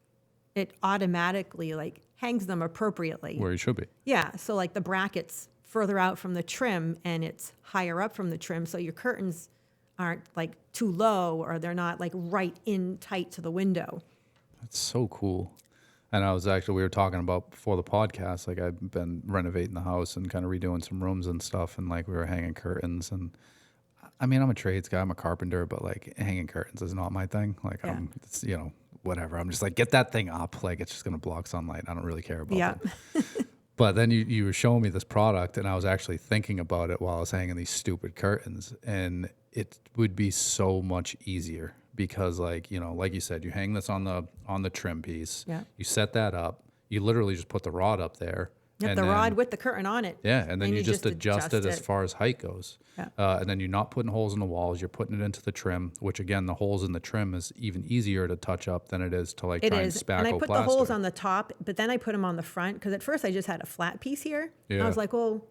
B: it automatically like hangs them appropriately.
A: Where you should be.
B: Yeah. So like the brackets further out from the trim, and it's higher up from the trim, so your curtains aren't like too low, or they're not like right in tight to the window.
A: That's so cool. And we were talking about before the podcast, like I've been renovating the house and kind of redoing some rooms and stuff. And like we were hanging curtains, and I mean, I'm a trades guy, I'm a carpenter, but like hanging curtains is not my thing. Like it's, you know, whatever. I'm just like, get that thing up. Like it's just going to block sunlight. I don't really care about it. But then you were showing me this product, and I was actually thinking about it while I was hanging these stupid curtains, and it would be so much easier because, like, you know, like you said, you hang this on the trim piece.
B: Yeah.
A: You set that up. You literally just put the rod up there.
B: Yep, the rod with the curtain on it.
A: Yeah, and then you just adjust it as far as height goes.
B: Yeah.
A: And then you're not putting holes in the walls. You're putting it into the trim, which, again, the holes in the trim is even easier to touch up than it is to, like, try and spackle
B: and I put
A: plaster.
B: the holes on the top, but then I put them on the front, because at first I just had a flat piece here.
A: Yeah.
B: I was like, well,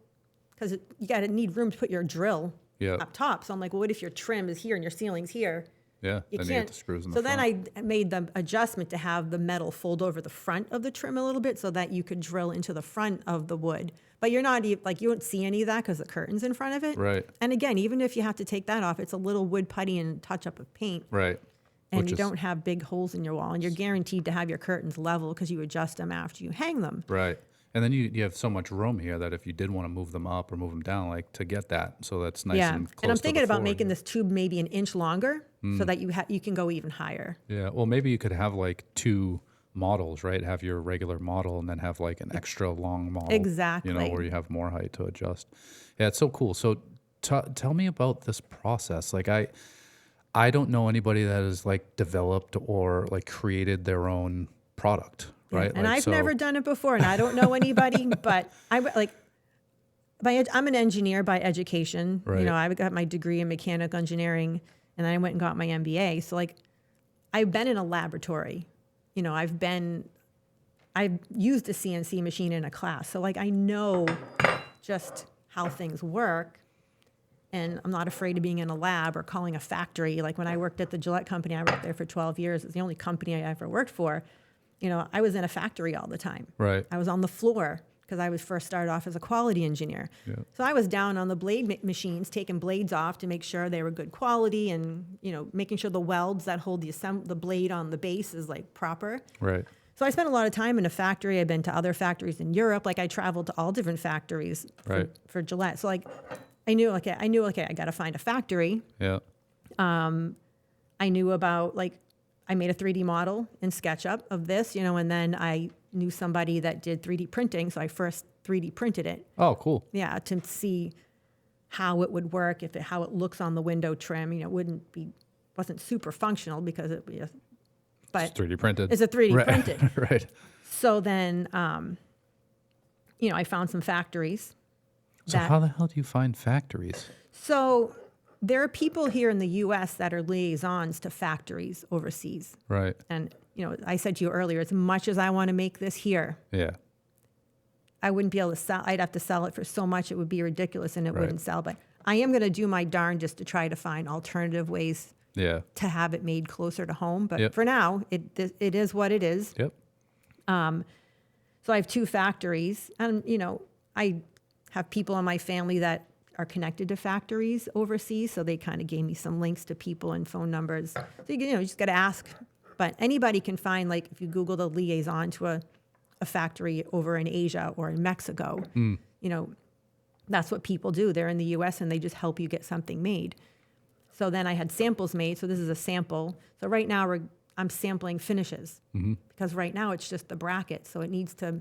B: because you need room to put your drill
A: Yeah.
B: up top. So I'm like, well, what if your trim is here and your ceiling's here?
A: Yeah,
B: You
A: then
B: can't.
A: you get the screws in the
B: So
A: front.
B: then I made the adjustment to have the metal fold over the front of the trim a little bit so that you could drill into the front of the wood. But you're not like, you won't see any of that because the curtain's in front of it.
A: Right.
B: And again, even if you have to take that off, it's a little wood putty and touch up of paint.
A: Right.
B: And you don't have big holes in your wall. And you're guaranteed to have your curtains level because you adjust them after you hang them.
A: Right. And then you have so much room here that if you did want to move them up or move them down, like to get that, so that's nice
B: Yeah.
A: and close
B: And I'm
A: to
B: thinking
A: the
B: about
A: floor.
B: making this tube maybe an inch longer so that you can go even higher.
A: Yeah, well, maybe you could have like 2 models, right? Have your regular model and then have like an extra long model.
B: Exactly.
A: You know, where you have more height to adjust. Yeah, it's so cool. So tell me about this process. Like I don't know anybody that has like developed or like created their own product, right?
B: And
A: Like,
B: I've never done it before, and I don't know anybody, but I'm an engineer by education.
A: Right.
B: You know, I got my degree in mechanical engineering, and then I went and got my MBA. So like, I've been in a laboratory. You know, I've used a CNC machine in a class. So like, I know just how things work, and I'm not afraid of being in a lab or calling a factory. Like when I worked at the Gillette company, I worked there for 12 years. It's the only company I ever worked for. You know, I was in a factory all the time.
A: Right.
B: I was on the floor because I was first started off as a quality engineer.
A: Yeah.
B: So I was down on the blade machines, taking blades off to make sure they were good quality, and you know, making sure the welds that hold the blade on the base is like proper.
A: Right.
B: So I spent a lot of time in a factory. I've been to other factories in Europe. Like I traveled to all different factories for Gillette. So like I knew, okay, I got to find a factory.
A: Yeah.
B: I knew about, like, I made a 3D model in SketchUp of this, you know, and then I knew somebody that did 3D printing. So I first 3D printed it.
A: Oh, cool.
B: Yeah. To see how it would work, how it looks on the window trim. You know, wasn't super functional because but
A: It's 3D printed.
B: it's a 3D
A: Right.
B: printed.
A: Right.
B: So then, you know, I found some factories.
A: So how the hell do you find factories?
B: So there are people here in the U.S. that are liaisons to factories overseas.
A: Right.
B: And, you know, I said to you earlier, as much as I want to make this here,
A: Yeah.
B: I wouldn't be able to sell. I'd have to sell it for so much it would be ridiculous and it
A: Right.
B: wouldn't sell. But I am going to do my darndest to try to find alternative ways
A: Yeah.
B: to have it made closer to home. But
A: Yep.
B: for now, it is what it is.
A: Yep.
B: So I have 2 factories, and you know, I have people in my family that are connected to factories overseas, so they kind of gave me some links to people and phone numbers. So you know, you just got to ask. But anybody can find, like, if you Google the liaison to a factory over in Asia or in Mexico, you know, that's what people do. They're in the U.S. and they just help you get something made. So then I had samples made. So this is a sample. So right now I'm sampling finishes because right now it's just the bracket. So it needs to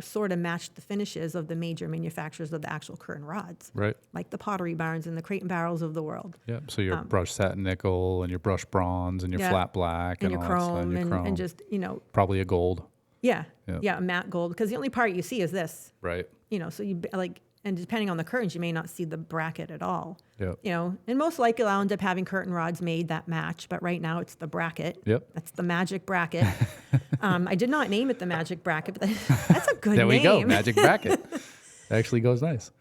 B: sort of match the finishes of the major manufacturers of the actual curtain rods,
A: Right.
B: like the Pottery Barns and the Crate and Barrels of the world.
A: Yeah. So your brushed satin nickel and your brushed bronze and your
B: Yeah.
A: flat black
B: And
A: and,
B: your
A: all that stuff,
B: chrome,
A: your
B: and,
A: chrome.
B: and just, you know,
A: probably a gold.
B: yeah,
A: Yeah.
B: yeah, a matte gold. Because the only part you see is this,
A: Right.
B: you know, so you like, and depending on the curtains, you may not see the bracket at all.
A: Yep.
B: You know, and most likely I'll end up having curtain rods made that match, but right now it's the bracket.
A: Yep.
B: That's the magic bracket. I did not name it the magic bracket, but that's a good
A: There
B: name.
A: we go. Magic bracket. Actually goes nice.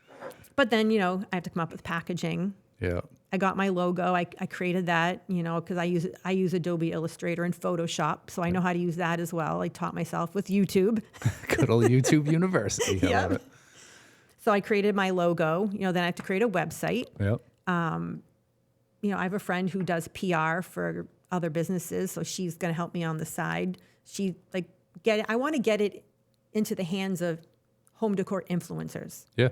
B: But then, you know, I have to come up with packaging.
A: Yeah.
B: I got my logo. I created that, you know, because I use Adobe Illustrator and Photoshop, so I know how to use that as well. I taught myself with YouTube.
A: Good old YouTube University. I love
B: Yep.
A: it.
B: So I created my logo. You know, then I have to create a website.
A: Yep.
B: You know, I have a friend who does PR for other businesses, so she's going to help me on the side. She I want to get it into the hands of home decor influencers,
A: Yeah.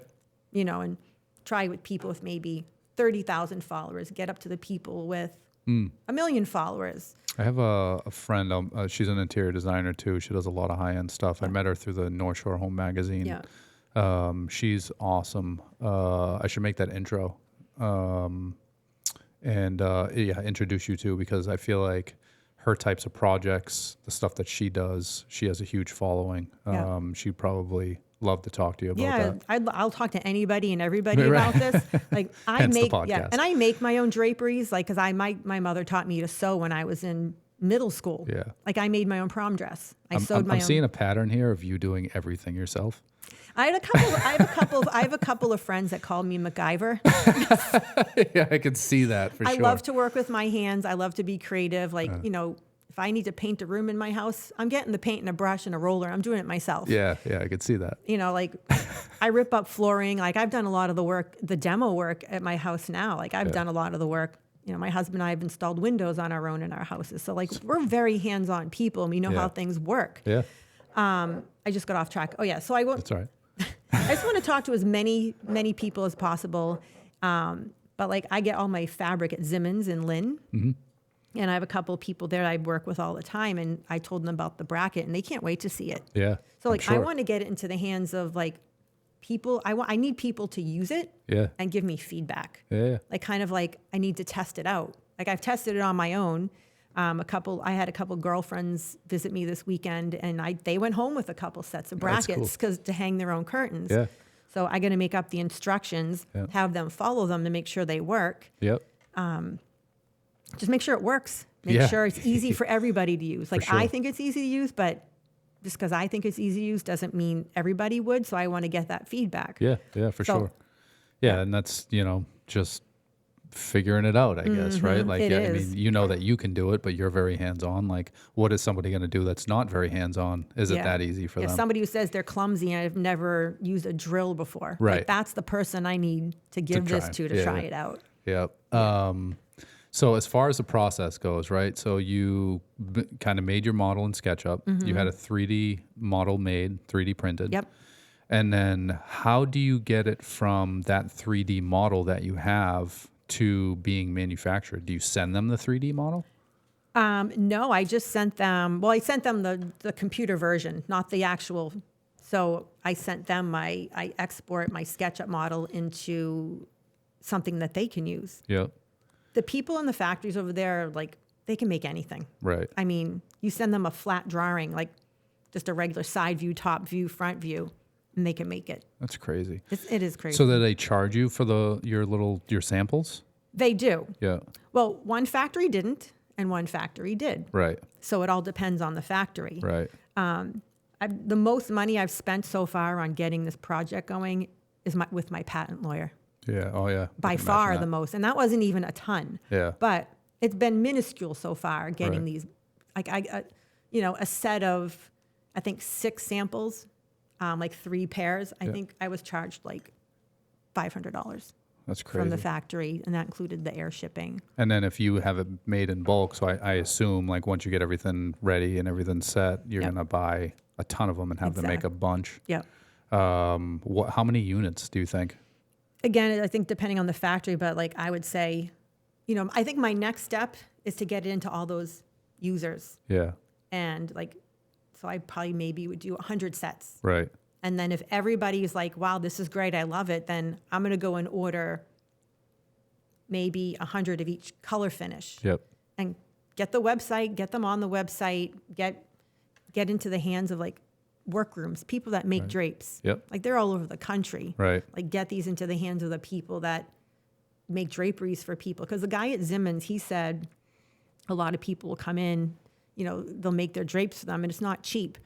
B: you know, and try with people with maybe 30,000 followers, get up to the people with 1 million followers.
A: I have a friend. She's an interior designer too. She does a lot of high end stuff. I met her through the North Shore Home Magazine.
B: Yeah.
A: She's awesome. I should make that intro, and introduce you to, because I feel like her types of projects, the stuff that she does, she has a huge following.
B: Yeah.
A: She'd probably love to talk to you about
B: Yeah,
A: that.
B: I'll talk to anybody and everybody
A: Right.
B: about this. Like I
A: Hence the
B: make,
A: podcast.
B: and I make my own draperies. Like, cause my mother taught me to sew when I was in middle school.
A: Yeah.
B: Like I made my own prom dress. I sewed
A: I'm
B: my own.
A: seeing a pattern here of you doing everything yourself.
B: I have a couple of friends that call me MacGyver.
A: Yeah, I could see that for
B: I
A: sure.
B: love to work with my hands. I love to be creative. Like, you know, if I need to paint a room in my house, I'm getting the paint and a brush and a roller. I'm doing it myself.
A: Yeah, I could see that.
B: You know, like I rip up flooring. Like I've done a lot of the work, the demo work at my house now. Like I've done a lot of the work. You know, my husband and I have installed windows on our own in our houses. So like we're very hands-on people and we know how things work.
A: Yeah.
B: I just got off track. Oh yeah. So I won't.
A: That's all right.
B: I just want to talk to as many people as possible. But like I get all my fabric at Zimmons in Lynn.
A: Mm-hmm.
B: And I have a couple of people there I work with all the time, and I told them about the bracket, and they can't wait to see it.
A: Yeah.
B: So like
A: I'm sure.
B: I want to get it into the hands of like people. I need people to use it
A: Yeah.
B: and give me feedback.
A: Yeah.
B: Like kind of like I need to test it out. Like I've tested it on my own. I had a couple girlfriends visit me this weekend, and they went home with a couple sets of
A: That's
B: brackets
A: cool.
B: to hang their own curtains.
A: Yeah.
B: So I got to make up the instructions,
A: Yeah.
B: have them follow them to make sure they work.
A: Yep.
B: Just make sure it works. Make
A: Yeah.
B: sure it's easy for everybody to use. Like
A: sure.
B: I think it's easy to use, but just because I think it's easy to use doesn't mean everybody would. So I want to get that feedback.
A: Yeah. Yeah, for
B: So-
A: sure. Yeah. And that's, just figuring it out, I guess, right? Like,
B: it
A: yeah, I
B: is.
A: mean, you know that you can do it, but you're very hands-on. Like, what is somebody going to do that's not very hands-on? Is it
B: Yeah.
A: that easy for
B: Yeah,
A: them?
B: somebody who says they're clumsy and I've never used a drill before.
A: Right.
B: Like that's the person I need to give this
A: try.
B: to
A: Yeah.
B: try it out.
A: Yep. So as far as the process goes, right? So you kind of made your model in SketchUp. You had a 3D model made, 3D printed.
B: Yep.
A: And then how do you get it from that 3D model that you have to being manufactured? Do you send them the 3D model?
B: No, I just sent them, I sent them the computer version, not the actual. So I sent them I export my SketchUp model into something that they can use.
A: Yep.
B: The people in the factories over there, like, they can make anything.
A: Right.
B: I mean, you send them a flat drawing, like just a regular side view, top view, front view, and they can make it.
A: That's crazy.
B: It is crazy.
A: So that they charge you for your samples?
B: They do.
A: Yeah.
B: Well, one factory didn't, and one factory did.
A: Right.
B: So it all depends on the factory.
A: Right.
B: The most money I've spent so far on getting this project going is with my patent lawyer.
A: Yeah. Oh yeah.
B: By
A: I can
B: far
A: imagine
B: the
A: that.
B: most. And that wasn't even a ton.
A: Yeah.
B: But it's been minuscule so far getting
A: Right.
B: these, like a set of, I think 6 samples, like 3 pairs. I think I was charged like $500
A: That's crazy.
B: from the factory, and that included the air shipping.
A: And then if you have it made in bulk, so I assume like once you get everything ready and everything set, you're
B: Yep.
A: gonna buy a ton of them and have them make a bunch.
B: Yeah.
A: How many units do you think?
B: Again, I think depending on the factory, but like I would say, I think my next step is to get it into all those users.
A: Yeah.
B: And like, so I probably maybe would do 100 sets.
A: Right.
B: And then if everybody's like, wow, this is great, I love it, then I'm going to go and order maybe 100 of each color finish.
A: Yep.
B: And get the website, get them on the website, get into the hands of like workrooms, people that make drapes.
A: Yep.
B: Like they're all over the country.
A: Right.
B: Like get these into the hands of the people that make draperies for people. Because the guy at Zimmons, he said a lot of people will come in, they'll make their drapes for them, and it's not cheap.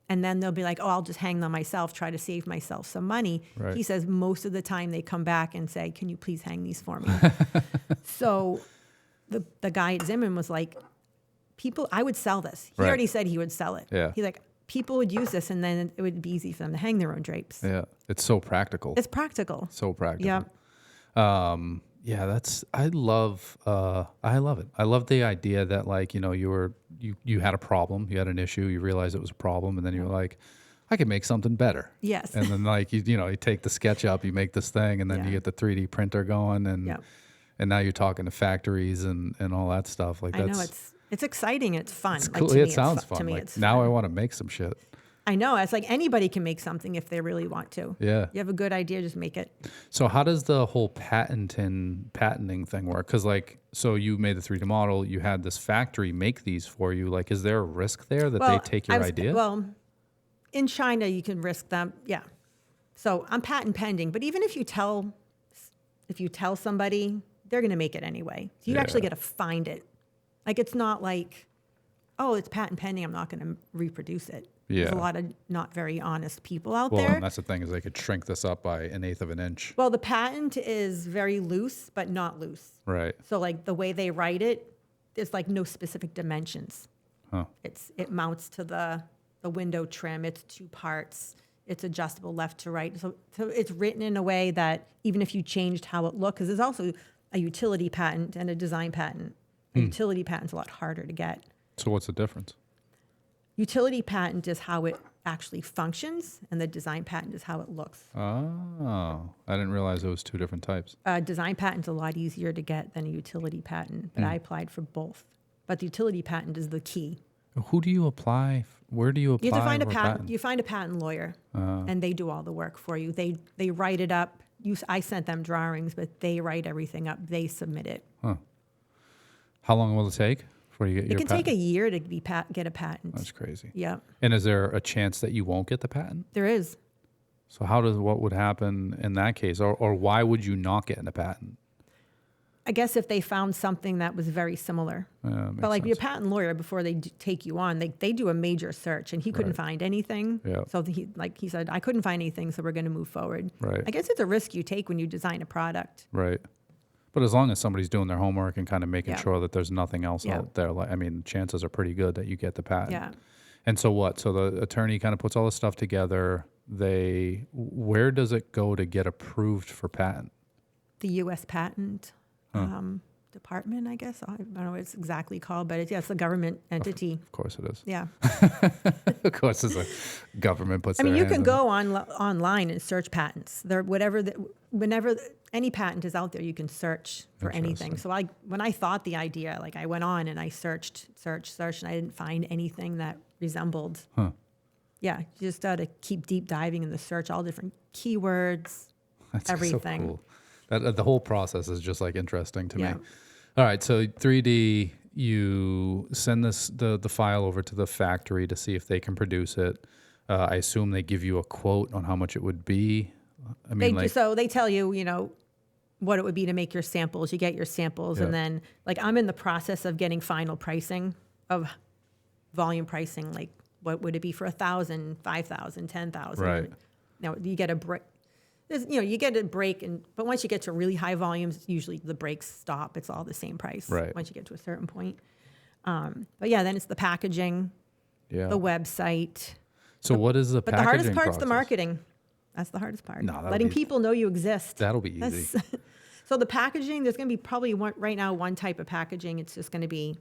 B: And then they'll be like, oh, I'll just hang them myself, try to save myself some money.
A: Right.
B: He says most of the time they come back and say, can you please hang these for me? So the guy at Zimmern was like, I would sell this. He
A: Right.
B: already said he would sell it.
A: Yeah.
B: He's like, people would use this, and then it would be easy for them to hang their own drapes.
A: Yeah. It's so practical.
B: It's practical.
A: So practical.
B: Yeah.
A: Yeah, I love it. I love the idea that like, you had a problem, you had an issue, you realized it was a problem, and then you were like, I could make something better.
B: Yes.
A: And then like, you take the SketchUp, you make this thing, and then you
B: Yeah.
A: get the 3D printer going, and
B: Yeah.
A: and now you're talking to factories and all that stuff. Like
B: I
A: that's
B: know it's exciting. It's fun.
A: it's
B: Like,
A: cool.
B: to me,
A: It
B: it's
A: sounds
B: fu-
A: fun.
B: To me,
A: Like
B: it's
A: now
B: fun.
A: I want to make some shit.
B: I know. It's like anybody can make something if they really want to.
A: Yeah.
B: You have a good idea, just make it.
A: So how does the whole patenting thing work? Because like, so you made the 3D model, you had this factory make these for you. Like, is there a risk there that they take your idea?
B: Well, in China, you can risk them. Yeah. So I'm patent pending, but even if you tell somebody, they're going to make it anyway. So you actually
A: Yeah.
B: get to find it. Like, it's not like, oh, it's patent pending, I'm not going to reproduce it. There's a
A: Yeah.
B: lot of not very honest people out
A: Well,
B: there.
A: and that's the thing is they could shrink this up by 1/8 of an inch.
B: Well, the patent is very loose, but not loose.
A: Right.
B: So like the way they write it, there's like no specific dimensions.
A: Huh.
B: It mounts to the window trim. It's 2 parts. It's adjustable left to right. So it's written in a way that even if you changed how it looked, because there's also a utility patent and a design patent. A utility patent's a lot harder to get.
A: So what's the difference?
B: Utility patent is how actually functions, and the design patent is how it looks.
A: Oh, I didn't realize there was two different types.
B: Design patent's a lot easier to get than a utility patent, but I applied for both. But the utility patent is the key.
A: Who do you apply? Where do you apply?
B: You have to find a
A: for
B: patent. You find a patent lawyer, and they do all the work for you. They write it up. I sent them drawings, but they write everything up. They submit it.
A: Huh. How long will it take before you get your
B: It can
A: patent?
B: take a year to get a patent.
A: That's crazy.
B: Yeah,
A: And is there a chance that you won't get the patent?
B: there is.
A: So what would happen in that case? Or why would you not get a patent?
B: I guess if they found something that was very similar. But like your patent lawyer, before they take you on, they do a major search, and he couldn't find anything.
A: Yeah.
B: So he said, I couldn't find anything, so we're going to move forward.
A: Right.
B: I guess it's a risk you take when you design a product.
A: Right. But as long as somebody's doing their homework and kind of making
B: Yeah.
A: sure that there's nothing else
B: Yeah.
A: out there, like, I mean, chances are pretty good that you get the patent.
B: Yeah.
A: And so what? So the attorney kind of puts all this stuff together. Where does it go to get approved for patent?
B: The U.S. Patent Department, I guess. I don't know what it's exactly called, but it's a government entity.
A: Of course it is.
B: Yeah.
A: Of course, it's a government puts.
B: I mean,
A: their
B: you
A: hand
B: can
A: in
B: go online and search patents. Whenever any patent is out there, you can search for anything. So when I thought the idea, I went on and I searched, and I didn't find anything that resembled.
A: Huh.
B: Yeah, you just got to keep deep diving in the search, all different keywords,
A: That's
B: everything.
A: So cool. The whole process is just interesting to
B: Yeah.
A: me. All right, so 3D, you send the file over to the factory to see if they can produce it. I assume they give you a quote on how much it would be. I mean,
B: So they tell you, what it would be to make your samples. You get your samples, and then I'm in the process of getting final pricing of volume pricing. Like, what would it be for 1,000, 5,000, 10,000?
A: Right.
B: Now you get a break. You get a break, but once you get to really high volumes, usually the breaks stop. It's all the same price.
A: Right.
B: Once you get to a certain point. But yeah, then it's the packaging,
A: yeah.
B: the website.
A: So what is the
B: But the
A: packaging
B: hardest part's
A: process?
B: the marketing. That's the hardest part.
A: No, that'll
B: Letting
A: be-
B: people know you exist.
A: That'll be easy.
B: So the packaging, there's going to be probably one type of packaging. It's just going to be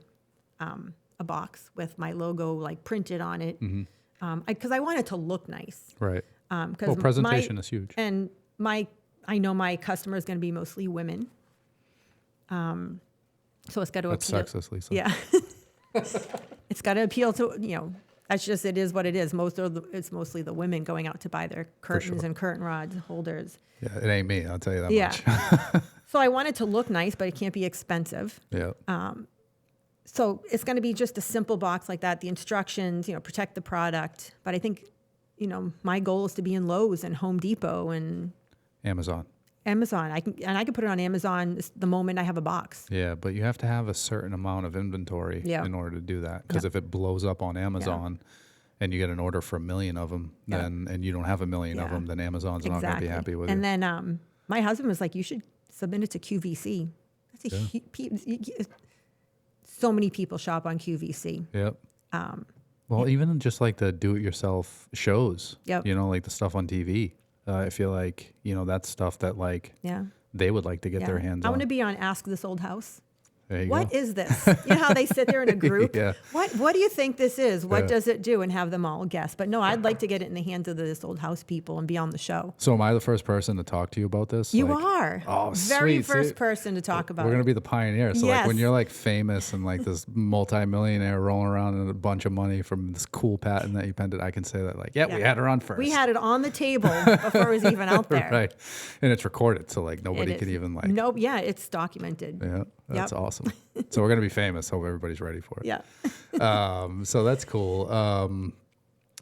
B: a box with my logo printed on it, because I want it to look nice.
A: Right.
B: Because
A: Well, presentation is huge.
B: And I know my customer is going to be mostly women. So it's got to
A: That's
B: appeal.
A: sexist, Lisa.
B: Yeah. It's got to appeal to, that's just, it is what it is. It's mostly the women going out to buy their curtains and curtain rod holders.
A: Yeah, it ain't me, I'll tell you that
B: Yeah.
A: much.
B: So I want it to look nice, but it can't be expensive.
A: Yeah.
B: So it's going to be just a simple box like that. The instructions, protect the product. But I think, my goal is to be in Lowe's and Home Depot and
A: Amazon.
B: I can put it on Amazon the moment I have a box.
A: Yeah, but you have to have a certain amount of inventory in order to do that. Because if it blows up on Amazon and you get an order for 1 million of them, and you don't have 1 million of them, then Amazon's not going to be happy with
B: and
A: you.
B: And then my husband was like, you should submit it to QVC. That's so many people shop on QVC.
A: Yep. Well, even just the do-it-yourself shows,
B: Yep.
A: like the stuff on TV. I feel like, that's stuff that they would like to get their hands
B: I
A: on.
B: want to be on Ask This Old House.
A: There you
B: What
A: go.
B: is this? You know how they sit there in a group?
A: Yeah.
B: What do you think this is? What
A: Yeah.
B: does it do? And have them all guess. But no, I'd like to get it in the hands of This Old House people and be on the show.
A: So am I the first person to talk to you about this?
B: You are.
A: Oh,
B: Very
A: sweet.
B: first
A: See,
B: person to talk about
A: We're going
B: it.
A: to be the pioneers. So
B: Yes.
A: when you're famous and this multi-millionaire rolling around in a bunch of money from this cool patent that you penned, I can say that we had her on first.
B: We had it on the table before it was even out there.
A: Right. And it's recorded. So nobody
B: It
A: could
B: is.
A: even
B: Nope. Yeah, it's documented.
A: Yeah. That's
B: Yep.
A: awesome. So we're going to be famous. Hope everybody's ready for it.
B: Yeah.
A: So that's cool.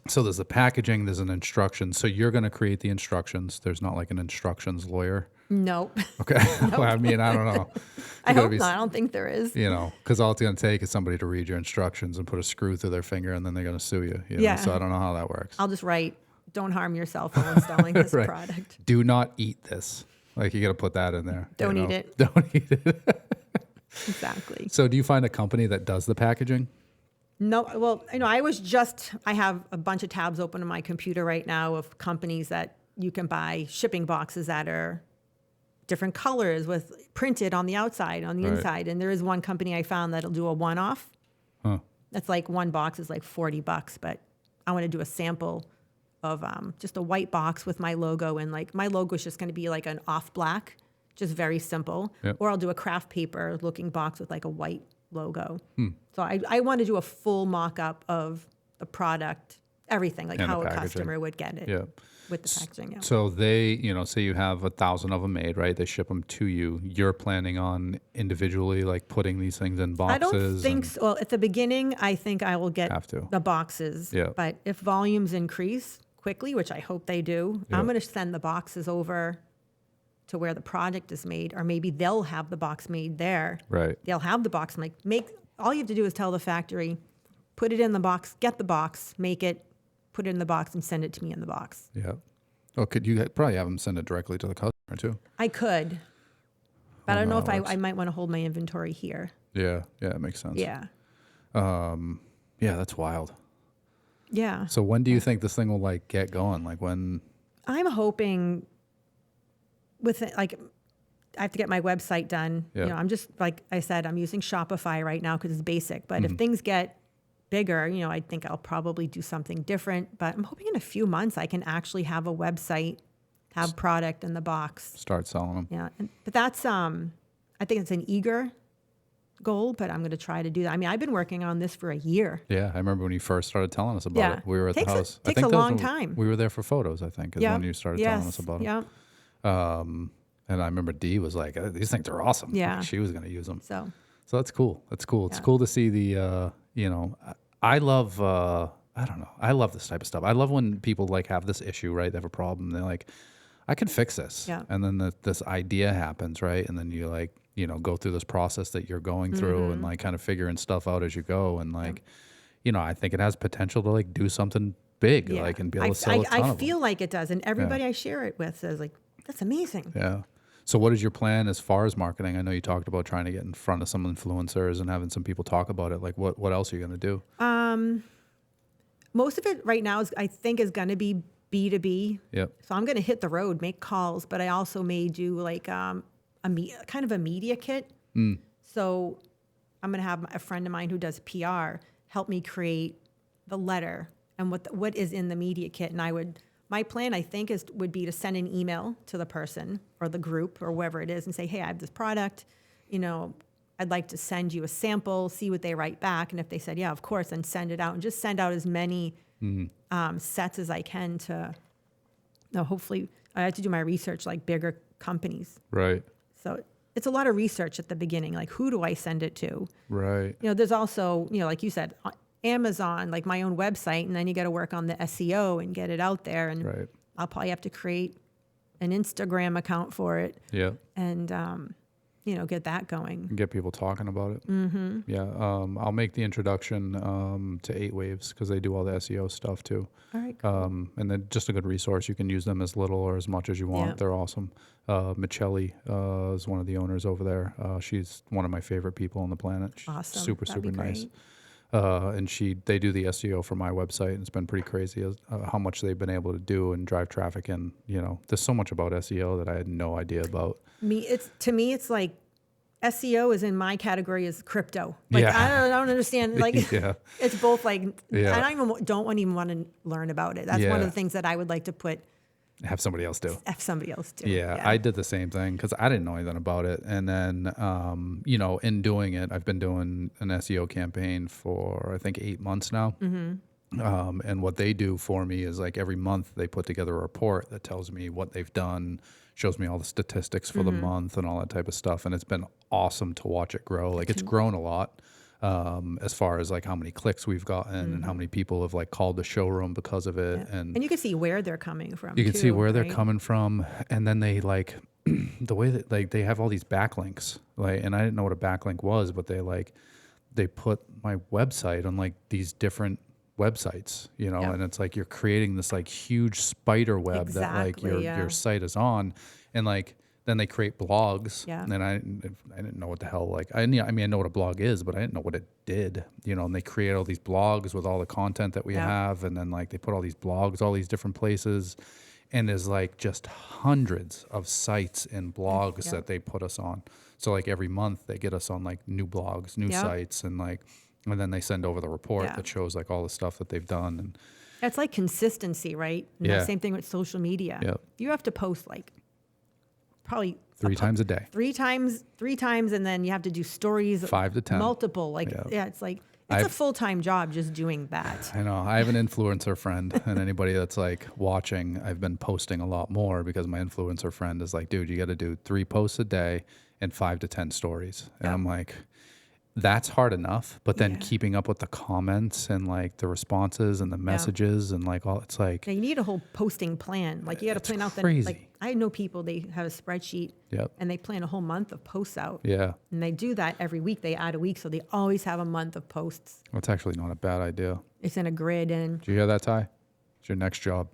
A: So there's the packaging, there's an instruction. So you're going to create the instructions. There's not an instructions lawyer.
B: Nope.
A: Okay. Well, I mean, I don't know.
B: I
A: You gotta
B: hope
A: be-
B: not. I don't think there is.
A: Because all it's going to take is somebody to read your instructions and put a screw through their finger, and then they're going to sue you.
B: Yeah.
A: So I don't know how that works.
B: I'll just write, don't harm yourself while installing this
A: Right.
B: product.
A: Do not eat this. You got to put that in there.
B: Don't eat it.
A: Don't eat it.
B: Exactly.
A: So do you find a company that does the packaging?
B: No, well, I have a bunch of tabs open on my computer right now of companies that you can buy shipping boxes that are different colors with printed on the outside, on the
A: Right.
B: inside. And there is one company I found that'll do a one-off.
A: Huh.
B: That's one box is $40, but I want to do a sample of just a white box with my logo, and like my logo is just going to be like an off black, just very simple.
A: Yep.
B: Or I'll do a craft paper looking box with like a white logo. So I want to do a full mock up of the product, everything, like
A: And
B: how
A: the
B: a
A: packaging.
B: customer would get it
A: Yeah.
B: with the packaging. Yeah.
A: So they, say you have 1,000 of them made, right? They ship them to you. You're planning on individually like putting these things in
B: I
A: boxes.
B: don't think
A: and
B: so. Well, at the beginning, I think I will get
A: Have to.
B: the boxes.
A: Yeah.
B: But if volumes increase quickly, which I hope they do,
A: Yeah.
B: I'm going to send the boxes over to where the product is made, or maybe they'll have the box made there.
A: Right.
B: They'll have the box all you have to do is tell the factory, put it in the box, get the box, make it, put it in the box, and send it to me in the box.
A: Yeah. Oh, could you probably have them send it directly to the customer too?
B: I could, but I don't know if
A: that works.
B: I might want to hold my inventory here.
A: Yeah. Yeah. It makes sense.
B: Yeah.
A: Yeah. That's wild.
B: Yeah.
A: So when do you think this thing will like get going? Like when?
B: I'm hoping with it, like, I have to get my website done.
A: Yeah.
B: I'm just, like I said, I'm using Shopify right now because it's basic. But if things get bigger, I think I'll probably do something different. But I'm hoping in a few months I can actually have a website, have product in the box.
A: Start selling them.
B: Yeah. But that's, I think it's an eager goal, but I'm going to try to do that. I mean, I've been working on this for a year.
A: Yeah, I remember when you first started telling us about
B: Yeah.
A: it. We were at
B: Takes
A: the
B: a-
A: house.
B: takes a
A: that was
B: long
A: when
B: time.
A: We were there for photos, I think, is when you started telling us about it.
B: Yeah.
A: And I remember Dee was like, "These things are awesome."
B: Yeah.
A: Like, she was going to use them.
B: So,
A: So that's cool. That's cool. It's
B: Yeah.
A: cool to see the, I love, I don't know. I love this type of stuff. I love when people like have this issue, right? They have a problem. They're like, I can fix this.
B: Yeah.
A: And then this idea happens, right? And then you like, go through this process that you're going through and like kind of figuring stuff out as you go. And like, I think it has potential to like do something big,
B: yeah.
A: like and be able to sell a ton
B: I
A: of them.
B: feel like it does. And everybody I share it with says, like, that's amazing.
A: Yeah. So what is your plan as far as marketing? I know you talked about trying to get in front of some influencers and having some people talk about it. Like what else are you going to do?
B: Most of it right now I think is going to be B2B.
A: Yep.
B: So I'm going to hit the road, make calls, but I also may do like kind of a media kit. So I'm going to have a friend of mine who does PR help me create the letter and what is in the media kit. And my plan, I think, would be to send an email to the person or the group or whoever it is and say, hey, I have this product, I'd like to send you a sample, see what they write back. And if they said, yeah, of course, then send it out and just send out as many sets as I can to, hopefully, I have to do my research like bigger companies.
A: Right.
B: So it's a lot of research at the beginning. Like, who do I send it to?
A: Right.
B: There's also, like you said, Amazon, like my own website, and then you got to work on the SEO and get it out there. And
A: Right.
B: I'll probably have to create an Instagram account for it
A: Yeah.
B: and, get that going.
A: Get people talking about it. Mm-hmm. Yeah. I'll make the introduction to 8 Waves because they do all the SEO stuff too.
B: All right. Cool.
A: And they're just a good resource. You can use them as little or as much as you want.
B: Yeah.
A: They're awesome. Michelli is one of the owners over there. She's one of my favorite people on the planet. She's
B: Awesome.
A: super,
B: That'd
A: super
B: be
A: nice.
B: great.
A: And they do the SEO for my website, and it's been pretty crazy how much they've been able to do and drive traffic. And there's so much about SEO that I had no idea about.
B: To me, it's like SEO is in my category as crypto. Like,
A: Yeah.
B: I don't understand. Like,
A: Yeah.
B: it's both like,
A: Yeah.
B: I don't even want to learn about it. That's one
A: Yeah.
B: of the things that I would like to
A: Have somebody else do.
B: have somebody else do.
A: Yeah, I did the same thing because I didn't know anything about it. And then, in doing it, I've been doing an SEO campaign for, I think, 8 months now. Mm-hmm. And what they do for me is like every month they put together a report that tells me what they've done, shows me all the statistics for the month and all that type of stuff. And it's been awesome to watch it grow. Like it's grown a lot. As far as like how many clicks we've gotten and how many people have like called the showroom because of it.
B: And you can see where they're coming from.
A: You can
B: too,
A: see where they're
B: right?
A: coming from, and then they like the way that like they have all these backlinks. Like, and I didn't know what a backlink was, but they put my website on like these different websites,
B: Yeah.
A: and it's like you're creating this like huge spider web that like
B: Exactly,
A: your site is on, and like then they create blogs.
B: Yeah.
A: And I didn't know what the hell I know what a blog is, but I didn't know what it did. And they create all these blogs with all the content that we
B: Yeah.
A: have, and then like they put all these blogs all these different places, and there's like just hundreds of sites and blogs
B: Yeah.
A: that they put us on. So like every month they get us on like new blogs, new
B: Yeah.
A: sites, and then they send over the report
B: Yeah.
A: that shows like all the stuff that they've done.
B: It's like consistency, right? And the
A: Yeah.
B: same thing with social media.
A: Yep.
B: You have to post like probably
A: 3 times a day.
B: three times, and then you have to do stories
A: 5 to 10.
B: multiple. Like,
A: Yeah.
B: yeah, it's like it's a full-time job just doing that.
A: I know. I have an influencer friend, and anybody that's like watching, I've been posting a lot more because my influencer friend is like, dude, you got to do 3 posts a day and 5 to 10 stories. And I'm like, that's hard enough. But then keeping up with the comments and like the responses and the messages and like all, it's like,
B: Yeah, you need a whole posting plan. Like you got to
A: It's
B: plan out
A: crazy.
B: like I know people, they have a spreadsheet
A: Yep.
B: and they plan a whole month of posts out.
A: yeah,
B: And they do that every week. They add a week, so they always have a month of posts.
A: that's actually not a bad idea.
B: It's in a grid. And
A: Did you hear that, Ty? It's your next job.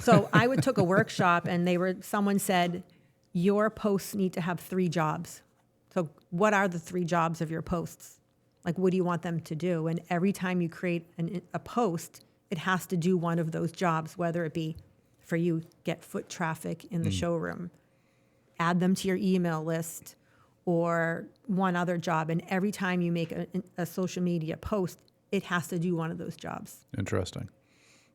B: so took a workshop, and someone said, your posts need to have 3 jobs. So what are the 3 jobs of your posts? Like, what do you want them to do? And every time you create a post, it has to do one of those jobs, whether it be for you, get foot traffic in the showroom, add them to your email list, or one other job. And every time you make a social media post, it has to do one of those jobs.
A: Interesting.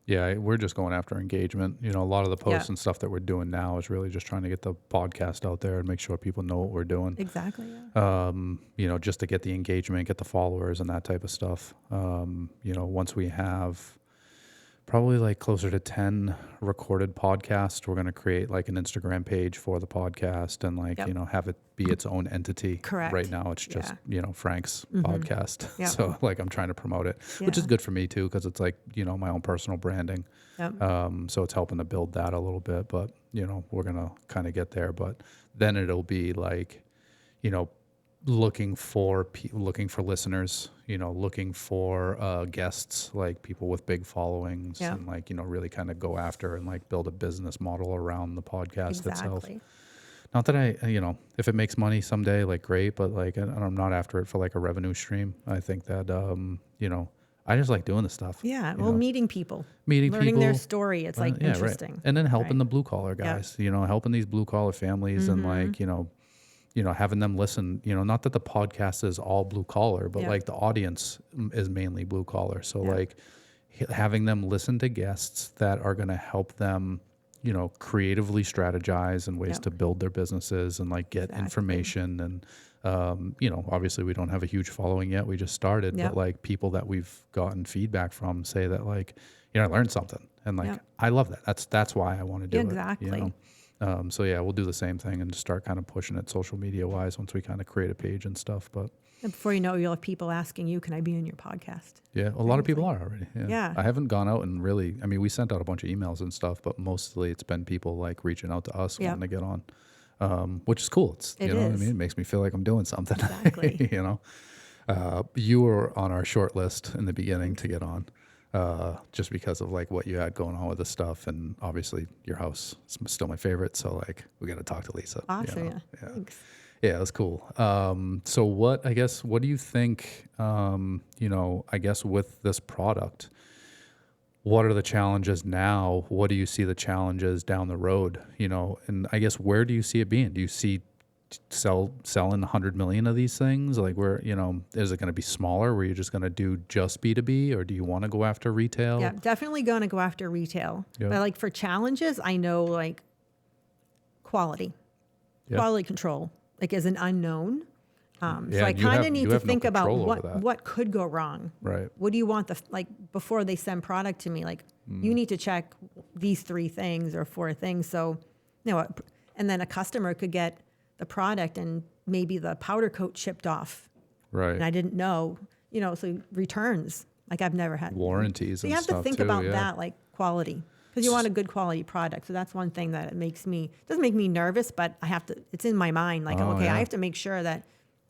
A: Yeah, we're just going after engagement. You know, a lot of the posts and stuff that we're doing now is really just trying to get the podcast out there and make sure people know what we're doing.
B: Exactly. Yeah.
A: You know, just to get the engagement, get the followers and that type of stuff. You know, once we have probably like closer to 10 recorded podcasts, we're going to create like an Instagram page for the podcast and like, you know, have it be its own entity.
B: Correct.
A: Right now it's just, you know, Frank's podcast.
B: Yep.
A: So like I'm trying to promote it, which is good for me too, because it's like, you know, my own personal branding.
B: Yep.
A: So it's helping to build that a little bit, but you know, we're going to kind of get there, but then it'll be like, you know, looking for listeners, you know, looking for guests, like people with big followings and like, you know, really kind of go after and like build a business model around the podcast itself. Not that you know, if it makes money someday, like great, but like I'm not after it for like a revenue stream. I think that, you know, I just like doing this stuff.
B: Yeah.
A: you
B: Well,
A: know?
B: meeting people,
A: Learning
B: their story. It's like
A: yeah,
B: interesting.
A: right. And then helping the blue collar
B: Yep.
A: guys, you know, helping these blue collar families and like, you know, having them listen, you know, not that the podcast is all blue collar, but like the audience is mainly blue collar. So like having them listen to guests that are going to help them, you know, creatively strategize and ways to build their businesses and like get information. And, you know, obviously we don't have a huge following yet. We just started, but like people that we've gotten feedback from say that like, you know, I learned something and like, I love that. That's why I want to do it. You know? So yeah, we'll do the same thing and just start kind of pushing it social media wise once we kind of create a page and stuff. But
B: And before you know, you'll have people asking you, "Can I be in your podcast?"
A: yeah, a lot of people are already.
B: Yeah.
A: I haven't gone out and really. I mean, we sent out a bunch of emails and stuff, but mostly it's been people like reaching out to us wanting to get on, which is cool. It's you know what I mean. It makes me feel like I'm doing something.
B: Exactly.
A: You know, you were on our short list in the beginning to get on. Just because of like what you had going on with the stuff, and obviously your house is still my favorite. So like we got to talk to Lisa.
B: Awesome.
A: You know?
B: Yeah. Thanks.
A: Yeah, that's cool. So what do you think, you know, I guess with this product, what are the challenges now? What do you see the challenges down the road? You know, and I guess where do you see it being? Do you see selling 100 million of these things? Like where, you know, is it going to be smaller where you're just going to do just B2B, or do you want to go after retail?
B: Yeah, definitely going to go after retail.
A: Yeah.
B: But like for challenges, I know like quality control, like is an unknown. So I kind of need to think about what could go wrong.
A: Right.
B: What do you want like before they send product to me? Like you need to check these 3 things or 4 things. So, you know, and then a customer could get the product and maybe the powder coat chipped off.
A: Right.
B: And I didn't know, you know, so returns, like I've never had.
A: Warranties
B: So
A: and
B: you have
A: stuff
B: to think
A: too,
B: about that, like quality, because you want a good quality product. So that's one thing that doesn't make me nervous, but I have to, it's in my mind, like, I have to make sure that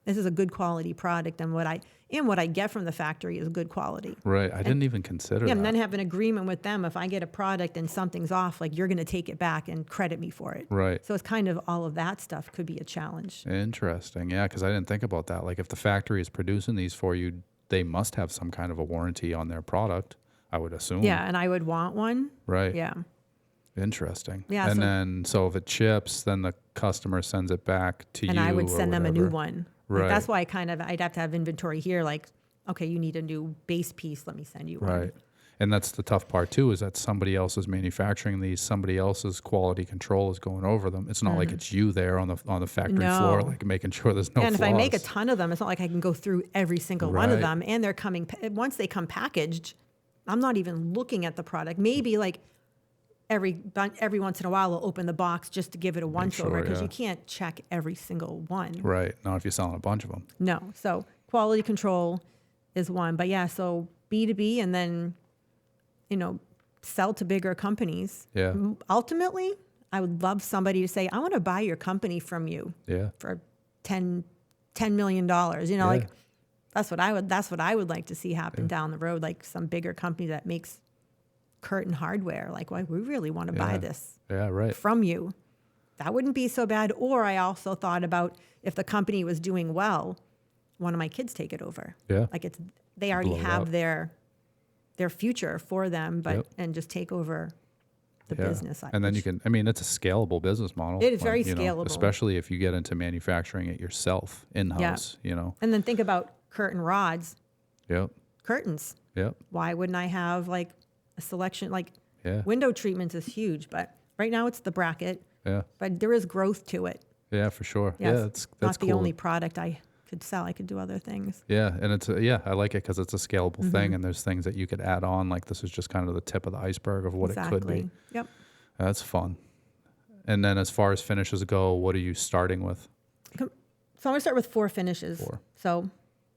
B: this is a good quality product, and what I get from the factory is good quality.
A: Right. I didn't even consider that.
B: And then have an agreement with them. If I get a product and something's off, like you're going to take it back and credit me for it.
A: Right.
B: So it's kind of all of that stuff could be a challenge.
A: Interesting. Yeah, because I didn't think about that. Like if the factory is producing these for you, they must have some kind of a warranty on their product, I would assume.
B: Yeah, and I would want one.
A: Right.
B: Yeah.
A: Interesting.
B: Yeah,
A: And
B: so-
A: then, so if it chips, then the customer sends it back to you.
B: And I would send them a new
A: whatever.
B: one.
A: Right.
B: Like that's why I'd have to have inventory here. Like, okay, you need a new base piece. Let me send you one.
A: Right. And that's the tough part too, is that somebody else is manufacturing these, somebody else's quality control is going over them. It's not like it's you there on the factory floor,
B: No.
A: like making sure there's no
B: And
A: flaws.
B: if I make a ton of them, it's not like I can go through every single one of
A: Right.
B: them. And they're coming, once they come packaged, I'm not even looking at the product. Maybe like every once in a while, I'll open the box just to give it a once over,
A: sure,
B: because
A: yeah.
B: you can't check every single one.
A: Right. Not if you're selling a bunch of them.
B: No. So quality control is one. But yeah, so B2B, and then, sell to bigger companies.
A: Yeah.
B: Ultimately, I would love somebody to say, I want to buy your company from you
A: Yeah.
B: for $10 million. Like that's what I would like to see happen down the road. Like some bigger company that makes curtain hardware. Like, well, we really want to buy this
A: Yeah, right.
B: from you. That wouldn't be so bad. Or I also thought about, if the company was doing well, one of my kids take it over.
A: Yeah.
B: Like they already
A: Blow it
B: have
A: up.
B: their future for them, but
A: Yep.
B: and just take over the
A: Yeah.
B: business.
A: And then you
B: which-
A: can, it's a scalable business model.
B: It is very
A: you know,
B: scalable.
A: especially if you get into manufacturing it yourself in-house,
B: And then think about curtain rods,
A: Yep.
B: curtains.
A: Yep.
B: Why wouldn't I have like a selection? Like
A: Yeah.
B: window treatments is huge, but right now it's the bracket,
A: Yeah.
B: but there is growth to it.
A: Yeah, for sure.
B: Yes,
A: Yeah, that's
B: not the
A: cool.
B: only product I could sell. I could do other things.
A: Yeah, and I like it because it's a scalable
B: Mm-hmm.
A: thing, and there's things that you could add on. Like this is just kind of the tip of the iceberg of what it could be.
B: Yep.
A: That's fun. And then as far as finishes go, what are you starting with?
B: So I'm gonna start with 4 finishes.
A: 4.
B: So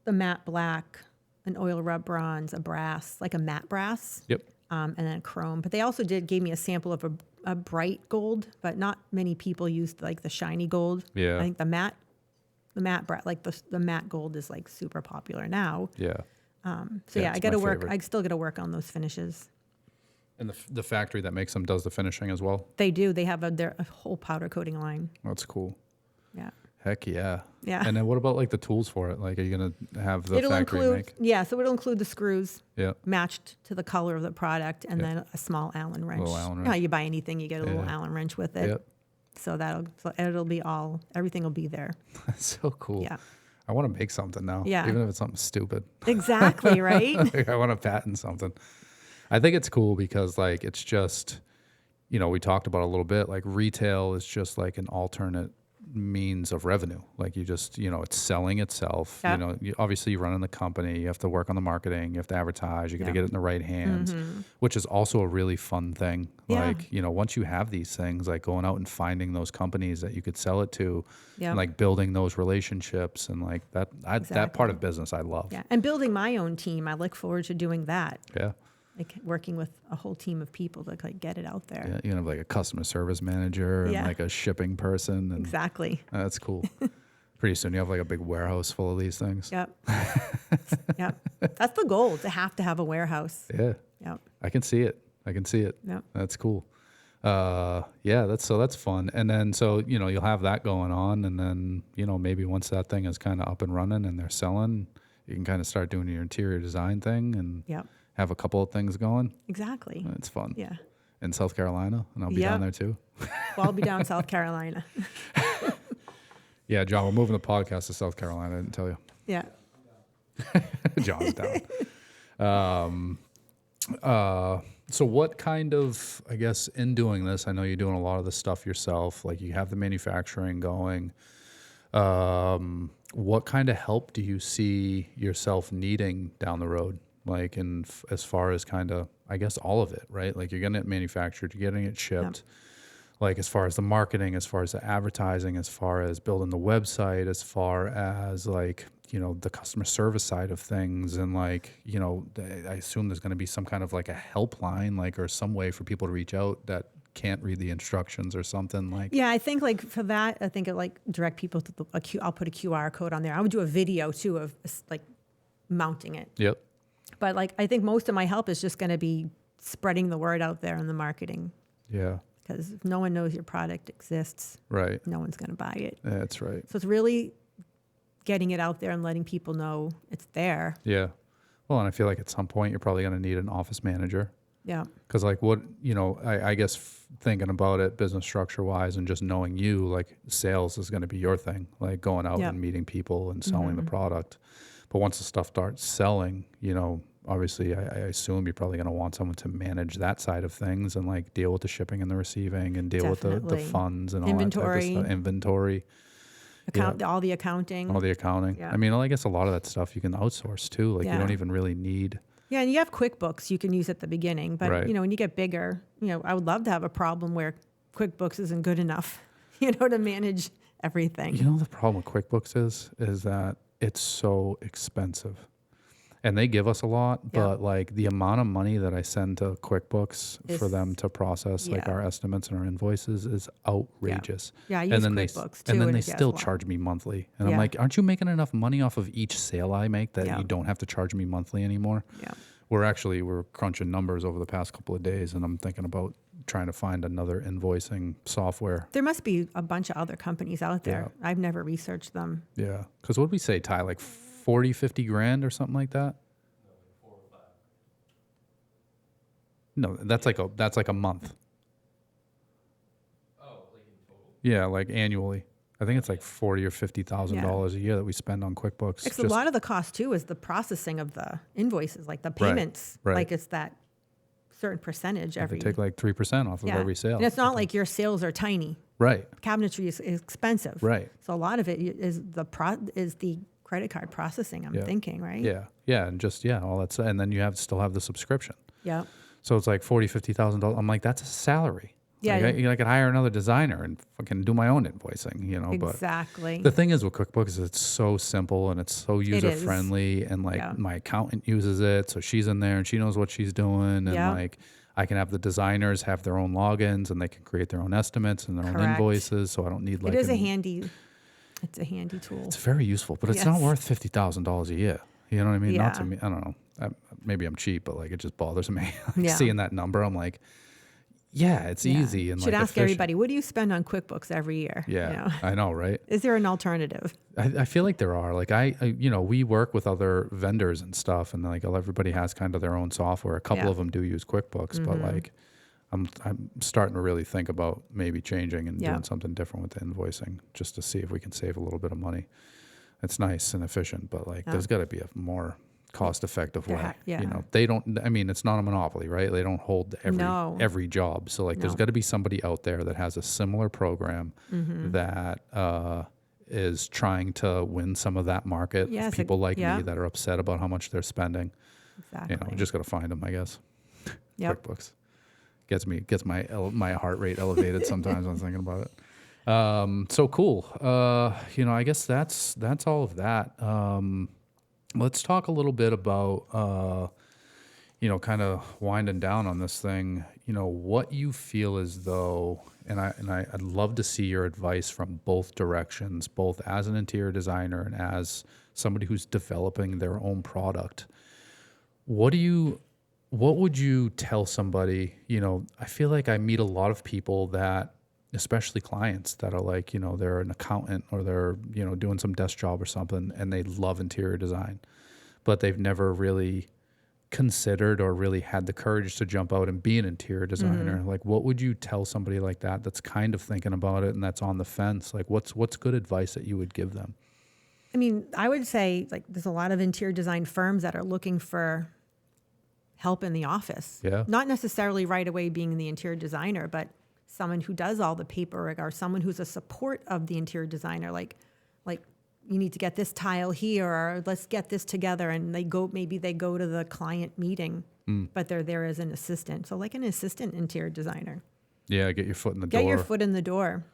B: the matte black, an oil rub bronze, a brass, like a matte brass,
A: Yep.
B: and then a chrome. But they also gave me a sample of a bright gold, but not many people used like the shiny gold.
A: Yeah.
B: I think the matte like the matte gold is like super popular now.
A: Yeah.
B: So
A: Yeah,
B: yeah, I
A: it's
B: got to
A: my
B: work.
A: favorite.
B: I still got to work on those finishes.
A: And the factory that makes them does the finishing as well.
B: They do. They have a whole powder coating line.
A: That's cool.
B: Yeah.
A: Heck yeah.
B: Yeah.
A: And then what about like the tools for it? Like, are you gonna have the
B: It'll
A: factory
B: include,
A: make?
B: yeah, so it'll include the screws
A: Yeah.
B: matched to the color of the product, and then a small Allen wrench.
A: Little Allen
B: You know, how
A: wrench.
B: you buy anything, you get a little
A: Yeah.
B: Allen wrench with it.
A: Yep.
B: So it'll be everything will be there.
A: That's so cool.
B: Yeah.
A: I want to make something now.
B: Yeah.
A: Even if it's something stupid.
B: Exactly, right?
A: Like, I want to patent something. I think it's cool because like it's just, we talked about a little bit, like retail is just like an alternate means of revenue. Like you just, it's selling itself.
B: Yeah.
A: Obviously you run in the company, you have to work on the marketing, you have to advertise, you got to
B: Yeah.
A: get it in the right hands, which is also a really fun thing.
B: Yeah.
A: Like, once you have these things, like going out and finding those companies that you could sell it to,
B: Yeah.
A: and like building those relationships and like that part
B: Exactly.
A: of business I love.
B: Yeah. And building my own team, I look forward to doing that.
A: Yeah.
B: Like working with a whole team of people to like get it out there.
A: Yeah, you have like a customer service manager and
B: Yeah.
A: like a shipping person. And
B: Exactly.
A: that's cool. Pretty soon you have like a big warehouse full of these things.
B: Yep. Yep. That's the goal, to have a warehouse.
A: Yeah,
B: Yep.
A: I can see it.
B: Yep.
A: That's cool. Yeah, that's fun. And then, so, you'll have that going on. And then, maybe once that thing is kind of up and running and they're selling, you can kind of start doing your interior design thing and
B: Yep.
A: have a couple of things going.
B: Exactly.
A: It's fun.
B: Yeah.
A: In South Carolina. And I'll be
B: Yeah.
A: down there too.
B: Well, I'll be down in South Carolina.
A: Yeah, John, we're moving the podcast to South Carolina. I didn't tell you.
B: Yeah.
A: John's down. So what kind of, I guess, in doing this, I know you're doing a lot of the stuff yourself, like you have the manufacturing going. What kind of help do you see yourself needing down the road? Like as far as kind of, I guess, all of it, right? Like you're getting it manufactured, you're getting it shipped. Like as far as the marketing, as far as the advertising, as far as building the website, as far as like, the customer service side of things. And like, I assume there's going to be some kind of like a helpline, like, or some way for people to reach out that can't read the instructions or something like.
B: Yeah, I think like for that, I think it like direct people to I'll put a QR code on there. I would do a video too of like mounting it.
A: Yep.
B: But like, I think most of my help is just going to be spreading the word out there in the marketing.
A: Yeah.
B: Because if no one knows your product exists,
A: Right.
B: no one's going to buy it.
A: That's right.
B: So it's really getting it out there and letting people know it's there.
A: Yeah. Well, and I feel like at some point you're probably going to need an office manager.
B: Yeah.
A: Because like what, I guess thinking about it business structure wise and just knowing you, like sales is going to be your thing, like going out
B: Yep.
A: and meeting people and selling the product. But once the stuff starts selling, obviously, I assume you're probably going to want someone to manage that side of things and like deal with the shipping and the receiving and deal with the
B: Definitely.
A: funds and all
B: Inventory.
A: that type of stuff. Inventory,
B: All the accounting.
A: all the accounting.
B: Yeah.
A: I mean, I guess a lot of that stuff you can outsource too. Like you
B: Yeah.
A: don't even really need.
B: Yeah, and you have QuickBooks you can use at the beginning, but
A: Right.
B: when you get bigger, I would love to have a problem where QuickBooks isn't good enough, to manage everything.
A: The problem with QuickBooks is that it's so expensive. And they give us a lot,
B: Yeah.
A: but like the amount of money that I send to QuickBooks for
B: Is-
A: them to process like
B: yeah.
A: our estimates and our invoices is outrageous.
B: Yeah, I use
A: and then
B: QuickBooks too,
A: and then
B: and
A: they
B: it gets
A: still
B: a lot.
A: charge me monthly. And I'm
B: Yeah.
A: like, aren't you making enough money off of each sale I make that
B: Yeah.
A: you don't have to charge me monthly anymore?
B: Yeah.
A: We're crunching numbers over the past couple of days, and I'm thinking about trying to find another invoicing software.
B: There must be a bunch of other companies out there.
A: Yeah.
B: I've never researched them.
A: Yeah. Because what did we say, Ty? Like 40, 50 grand or something like that? No, that's like a month.
D: Oh, like in total?
A: Yeah, like annually. I think it's like $40,000 or $50,000 a year that we spend on QuickBooks.
B: Because a lot of the cost too is the processing of the invoices, like the payments.
A: right.
B: Like it's that certain percentage
A: they
B: every.
A: take like 3% off of every sale.
B: And it's not like your sales are tiny.
A: Right.
B: Cabinetry is expensive.
A: Right.
B: So a lot of it is the credit card processing. I'm
A: Yeah.
B: thinking, right?
A: Yeah. Yeah. And just, all that stuff. And then you still have the subscription.
B: Yeah.
A: So it's like $40,000, $50,000. I'm like, that's a salary.
B: Yeah,
A: Like,
B: yeah.
A: I could hire another designer and fucking do my own invoicing, But
B: Exactly.
A: the thing is with QuickBooks is it's so simple and it's so user
B: is.
A: friendly, and like
B: Yeah.
A: my accountant uses it, so she's in there and she knows what she's doing, and
B: Yeah.
A: like I can have the designers have their own logins and they can create their own estimates and their own
B: Correct.
A: invoices, so I don't need like
B: it is a handy. It's a handy tool.
A: It's very useful, but it's not
B: Yes.
A: worth $50,000 a year. You know what I mean? Not to
B: Yeah.
A: me. I don't know. Maybe I'm cheap, but like it just bothers me.
B: Yeah.
A: Seeing that number, I'm like, yeah, it's
B: Yeah.
A: easy and
B: Should
A: like
B: ask
A: efficient.
B: everybody, what do you spend on QuickBooks every year?
A: Yeah, I know, right?
B: Is there an alternative?
A: I feel like there are. Like we work with other vendors and stuff, and like everybody has kind of their own software. A couple
B: Yeah.
A: of them do use QuickBooks, but like I'm starting to really think about maybe changing and
B: Yeah.
A: doing something different with the invoicing, just to see if we can save a little bit of money. It's nice and efficient, but like there's got to be a more cost-effective
B: There
A: way.
B: ha- yeah.
A: They don't. I mean, it's not a monopoly, right? They don't hold
B: No.
A: every job. So like, there's
B: No.
A: got to be somebody out there that has a similar program that is trying to win some of that market. Of
B: Yes,
A: people like
B: yeah.
A: me that are upset about how much they're spending.
B: Exactly.
A: Just got to find them, I guess.
B: Yep.
A: QuickBooks gets my heart rate elevated sometimes when I'm thinking about it. So cool. I guess that's all of that. Let's talk a little bit about, kind of winding down on this thing, what you feel as though, and I'd love to see your advice from both directions, both as an interior designer and as somebody who's developing their own product. What would you tell somebody? I feel like I meet a lot of people that, especially clients that are like, they're an accountant or they're, doing some desk job or something, and they love interior design, but they've never really considered or really had the courage to jump out and be an interior designer. Like, what would you tell somebody like that that's kind of thinking about it and that's on the fence? Like, what's good advice that you would give them?
B: I mean, I would say like there's a lot of interior design firms that are looking for help in the office.
A: Yeah.
B: Not necessarily right away being the interior designer, but someone who does all the paperwork or someone who's a support of the interior designer. Like you need to get this tile here, or let's get this together. And maybe they go to the client meeting, but they're there as an assistant. So like an assistant interior designer.
A: Yeah, get your foot in the door.
B: Get your foot in the door.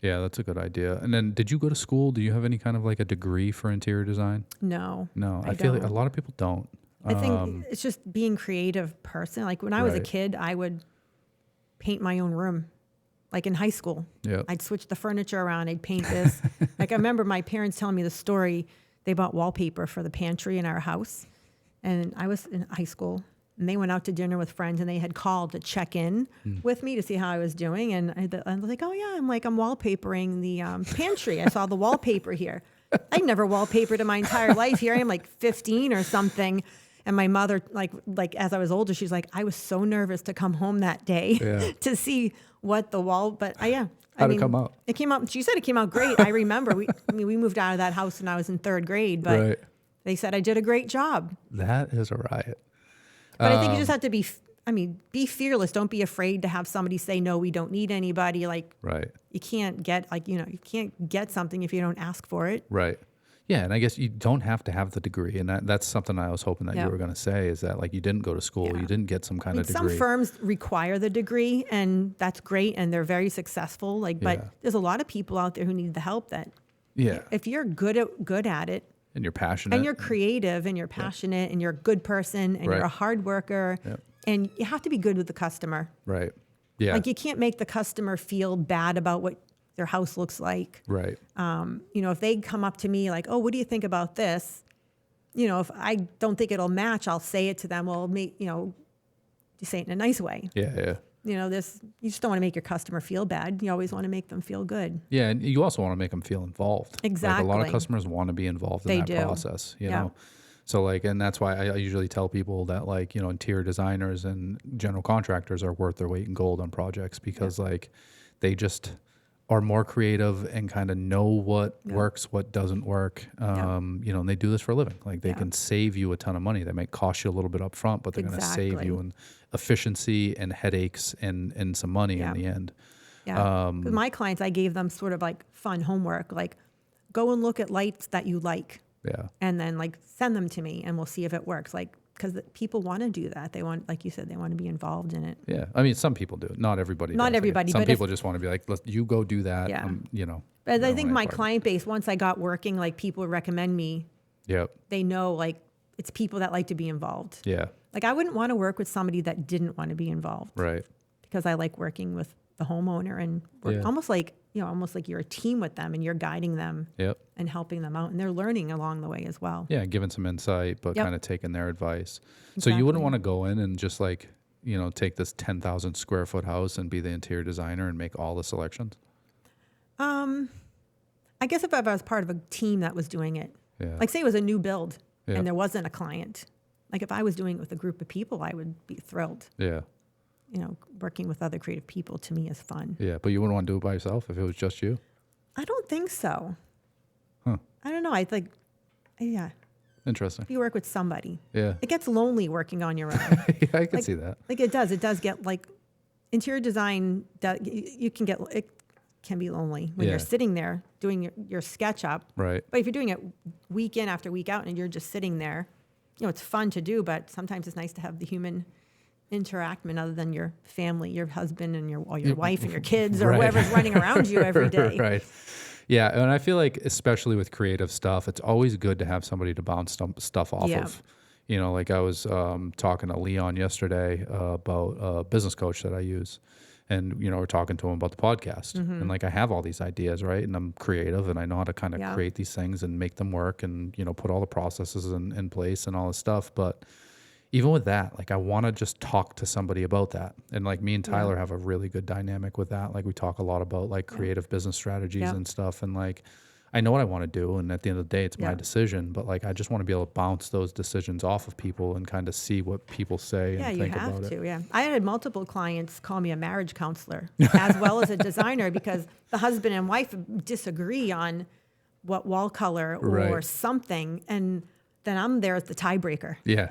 A: Yeah, that's a good idea. And then, did you go to school? Do you have any kind of like a degree for interior design?
B: No.
A: No,
B: I
A: feel like a
B: don't.
A: lot of people don't.
B: I think it's just being creative person. Like when I was a
A: Right.
B: kid, I would paint my own room. Like in high school,
A: Yeah.
B: I'd switch the furniture around. I'd paint this. Like I remember my parents telling me the story. They bought wallpaper for the pantry in our house. And I was in high school and they went out to dinner with friends and they had called to check in with me to see how I was doing. And I was like, oh yeah, I'm wallpapering the pantry. I saw the wallpaper here. I never wallpapered in my entire life. Here I am like 15 or something. And my mother, like as I was older, she's like, I was so nervous to come home that day
A: Yeah.
B: to see what the wall, but
A: How'd it come out?
B: It came out, she said it came out great. I remember we moved out of that house when I was in third grade, but
A: Right.
B: they said I did a great job.
A: That is a riot.
B: But I think you just have to be fearless. Don't be afraid to have somebody say, no, we don't need anybody. Like,
A: Right.
B: you can't get you can't get something if you don't ask for it.
A: Right. Yeah, and I guess you don't have to have the degree, and that's something I was hoping that you
B: Yeah.
A: were going to say is that like you didn't go to school,
B: Yeah.
A: you didn't get some kind of
B: Some
A: degree.
B: firms require the degree, and that's great, and they're very successful. Like,
A: Yeah.
B: but there's a lot of people out there who need the help. That
A: Yeah,
B: if you're good at it,
A: and you're passionate,
B: and you're creative, and you're passionate, and you're a good person, and you're
A: Right.
B: a hard worker,
A: Yep.
B: and you have to be good with the customer.
A: right. Yeah,
B: Like, you can't make the customer feel bad about what their house looks like.
A: right.
B: If they come up to me like, oh, what do you think about this? If I don't think it'll match, I'll say it to them. Well, you say it in a nice way.
A: Yeah.
B: You just don't want to make your customer feel bad. You always want to make them feel good.
A: Yeah, and you also want to make them feel involved. Like a lot of
B: Exactly.
A: customers want to be involved in
B: They
A: that
B: do.
A: process, you
B: Yeah.
A: know. So like, and that's why I usually tell people that like, interior designers and general contractors are worth their weight in gold on projects because like they just are more creative and kind of know what works, what doesn't work. And they do this for a living. Like they can save you a ton of money. They might cost you a little bit up front, but they're going to save
B: Exactly.
A: you in efficiency and headaches and some money
B: Yeah.
A: in the end.
B: Yeah. 'Cause my clients, I gave them sort of like fun homework, like go and look at lights that you like
A: Yeah.
B: and then like send them to me and we'll see if it works. Like, because people want to do that. They want, like you said, they want to be involved in it.
A: Yeah, I mean, some people do it. Not everybody.
B: Not
A: does.
B: everybody,
A: Some
B: but if-
A: people just want to be like, you go do that.
B: Yeah. But
A: I
B: I
A: don't
B: think
A: want
B: my
A: any part of it.
B: client base, once I got working, like people recommend me,
A: Yep.
B: they know like it's people that like to be involved.
A: Yeah.
B: Like I wouldn't want to work with somebody that didn't want to be involved
A: Right.
B: because I like working with the homeowner and
A: Yeah.
B: almost like you're a team with them and you're guiding them
A: Yep.
B: and helping them out and they're learning along the way as well.
A: Yeah, giving some insight, but
B: Yep.
A: kind of taking their advice. So you wouldn't
B: Exactly.
A: want to go in and just like, take this 10,000 square foot house and be the interior designer and make all the selections?
B: I guess if I was part of a team that was doing it,
A: Yeah.
B: like say it was a new build
A: Yeah.
B: and there wasn't a client, like if I was doing it with a group of people, I would be thrilled.
A: Yeah.
B: Working with other creative people to me is fun.
A: Yeah. But you wouldn't want to do it by yourself if it was just you?
B: I don't think so.
A: Huh.
B: I don't know. I think, yeah,
A: Interesting.
B: if you work with somebody,
A: Yeah.
B: it gets lonely working on your own.
A: Yeah, I can see that.
B: Like it does. It does get like interior design. You can get it can be lonely when
A: Yeah.
B: you're sitting there doing your SketchUp.
A: Right.
B: But if you're doing it week in after week out and you're just sitting there, it's fun to do. But sometimes it's nice to have the human interaction other than your family, your husband, and your wife and your kids or
A: Right.
B: whoever's running around you every day.
A: Right. Yeah, and I feel like especially with creative stuff, it's always good to have somebody to bounce stuff off
B: Yeah.
A: of. Like I was talking to Leon yesterday about a business coach that I use. And, we're talking to him about the podcast. And like I have all these ideas, right? And I'm creative and I know how to kind of
B: Yeah.
A: create these things and make them work and, put all the processes in place and all this stuff. But even with that, like I want to just talk to somebody about that. And like me and Tyler have a really good dynamic with that. Like we talk a lot about like creative business strategies
B: Yeah.
A: and stuff. And like, I know what I want to do. And at the end of the day, it's my
B: Yeah.
A: decision, but like, I just want to be able to bounce those decisions off of people and kind of see what people say
B: Yeah,
A: and
B: you
A: think
B: have
A: about
B: to.
A: it.
B: Yeah, I had multiple clients call me a marriage counselor as well as a designer because the husband and wife disagree on what wall color or
A: Right.
B: something, and then I'm there as the tiebreaker.
A: Yeah.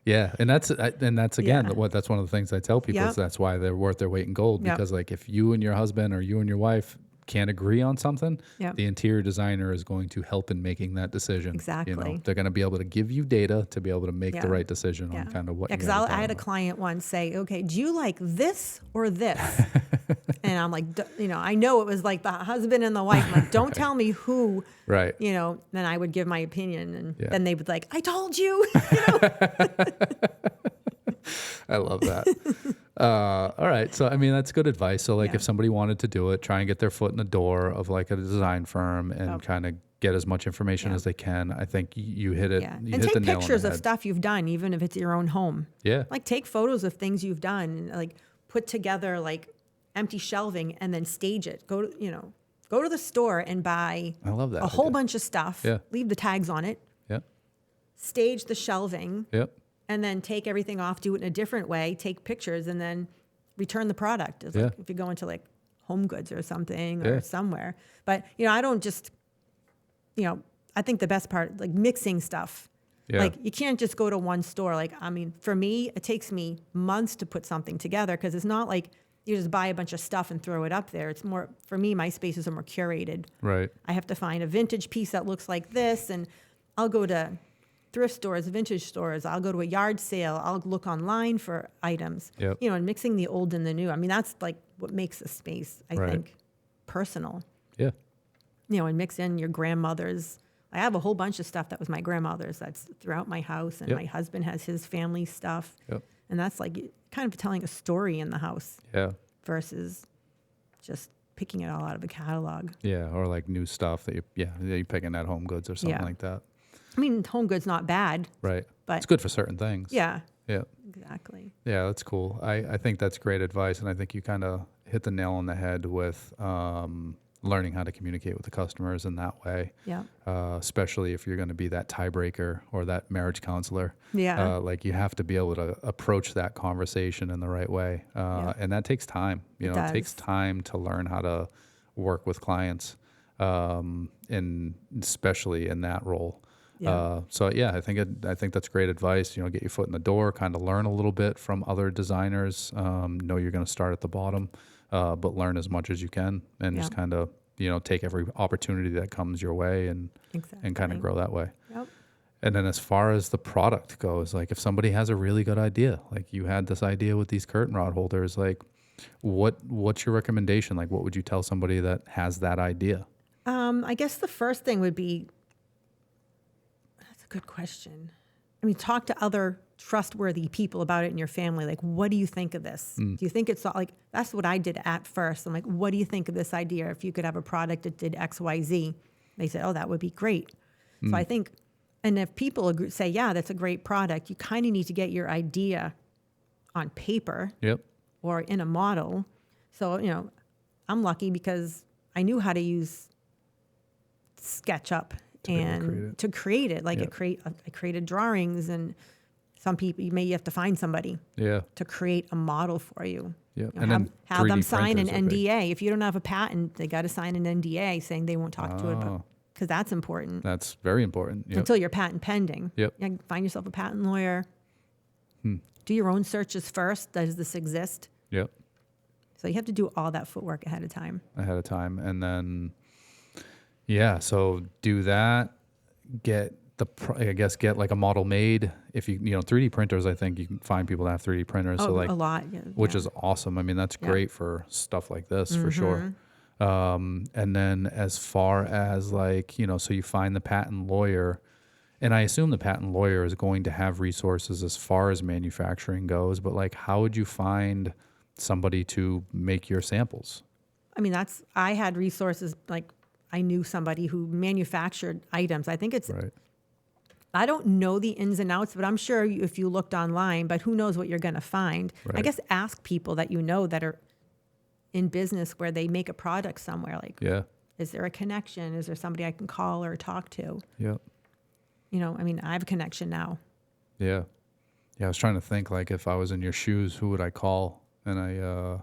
A: Yeah. And that's again,
B: Yeah.
A: that's one of the things I tell people is
B: Yep.
A: that's why they're worth their weight in gold.
B: Yep.
A: Because like if you and your husband or you and your wife can't agree on something,
B: Yep.
A: the interior designer is going to help in making that decision.
B: Exactly.
A: They're going to be able to give you data to be able to make the
B: Yeah.
A: right decision on kind of what you
B: Because
A: guys are
B: I had a
A: talking
B: client once say, "Okay, do you like this or this?" And I'm like, I know it was like the husband and the wife. I'm like, don't tell me who.
A: about. Right.
B: Then I would give my opinion, and
A: Yeah.
B: then they would like, "I told you."
A: I love that. All right. So, I mean, that's good advice. So, like,
B: Yeah.
A: if somebody wanted to do it, try and get their foot in the door of like a design firm and kind of get as much information as they can. I think you hit it.
B: Yeah,
A: You
B: and
A: hit the
B: take
A: nail on
B: pictures
A: the
B: of
A: head.
B: stuff you've done, even if it's your own home.
A: Yeah.
B: Like take photos of things you've done, like put together like empty shelving and then stage it. Go to the store and buy
A: I love that
B: a whole
A: idea.
B: bunch of stuff.
A: Yeah.
B: Leave the tags on it.
A: Yep.
B: Stage the shelving,
A: Yep.
B: and then take everything off. Do it in a different way. Take pictures and then return the product. It's like
A: Yeah.
B: if you go into like Home Goods or something
A: Yeah.
B: or somewhere. But I don't just. I think the best part, like mixing stuff.
A: Yeah.
B: Like you can't just go to one store. Like, I mean, for me, it takes me months to put something together because it's not like you just buy a bunch of stuff and throw it up there. It's more, for me, my spaces are more curated.
A: Right.
B: I have to find a vintage piece that looks like this, and I'll go to thrift stores, vintage stores. I'll go to a yard sale. I'll look online for items.
A: Yep.
B: You know, and mixing the old and the new. I mean, that's like what makes a space, I
A: Right.
B: think, personal.
A: Yeah.
B: You know, and mix in your grandmother's. I have a whole bunch of stuff that was my grandmother's that's throughout my house, and
A: Yep.
B: my husband has his family stuff.
A: Yep.
B: And that's like kind of telling a story in the house
A: Yeah.
B: versus just picking it all out of a catalog.
A: Yeah. Or like new stuff that you're picking at Home Goods or something
B: Yeah.
A: like that.
B: I mean, home goods not bad,
A: Right.
B: but
A: It's good for certain things.
B: yeah,
A: Yeah.
B: exactly.
A: Yeah, that's cool. I think that's great advice, and I think you kind of hit the nail on the head with learning how to communicate with the customers in that way,
B: Yeah.
A: especially if you're going to be that tiebreaker or that marriage counselor.
B: Yeah.
A: Like you have to be able to approach that conversation in the right way,
B: Yeah.
A: and that takes time. You know, it takes
B: does.
A: time to learn how to work with clients, and especially in that role.
B: Yeah.
A: So yeah, I think that's great advice. You know, get your foot in the door, kind of learn a little bit from other designers. Know you're going to start at the bottom, but learn as much as you can, and just
B: Yeah.
A: kind of take every opportunity that comes your way, and
B: Exactly.
A: kind of grow that way.
B: Yep.
A: And then as far as the product goes, like if somebody has a really good idea, like you had this idea with these curtain rod holders, like what's your recommendation? Like what would you tell somebody that has that idea?
B: I guess the first thing would be, that's a good question. I mean, talk to other trustworthy people about it in your family. Like, what do you think of this? Do you think it's like, that's what I did at first. I'm like, what do you think of this idea? If you could have a product that did X, Y, Z, they said, oh, that would be great. So I think, and if people say, yeah, that's a great product, you kind of need to get your idea on paper
A: Yep.
B: or in a model. So, I'm lucky because I knew how to use SketchUp
A: be able to
B: and
A: create it.
B: to create it. Like
A: Yeah.
B: I created drawings, and some people, you have to find somebody
A: Yeah.
B: to create a model for you.
A: Yeah.
B: You know,
A: And then
B: have them
A: 3D
B: sign an
A: printers are big.
B: NDA. If you don't have a patent, they got to sign an NDA saying they won't talk to it,
A: Oh.
B: because that's important
A: That's very important. Yep.
B: until you're patent pending.
A: Yep.
B: You find yourself a patent lawyer. Do your own searches first. Does this exist?
A: Yep.
B: So you have to do all that footwork ahead of time.
A: Ahead of time. And then, yeah, so do that, get like a model made. If you 3D printers, I think you can find people that have 3D printers.
B: Oh,
A: So like,
B: a lot. Yeah,
A: which
B: yeah.
A: is awesome. I mean, that's
B: Yeah.
A: great for stuff like this for sure. And then as far as like, so you find the patent lawyer, and I assume the patent lawyer is going to have resources as far as manufacturing goes, but like, how would you find somebody to make your samples?
B: I mean, I had resources, like I knew somebody who manufactured items. I think it's,
A: Right.
B: I don't know the ins and outs, but I'm sure if you looked online, but who knows what you're going to find. I
A: Right.
B: guess ask people that that are in business where they make a product somewhere. Like,
A: Yeah.
B: is there a connection? Is there somebody I can call or talk to?
A: Yep.
B: I mean, I have a connection now.
A: Yeah. Yeah. I was trying to think, like, if I was in your shoes, who would I call? And I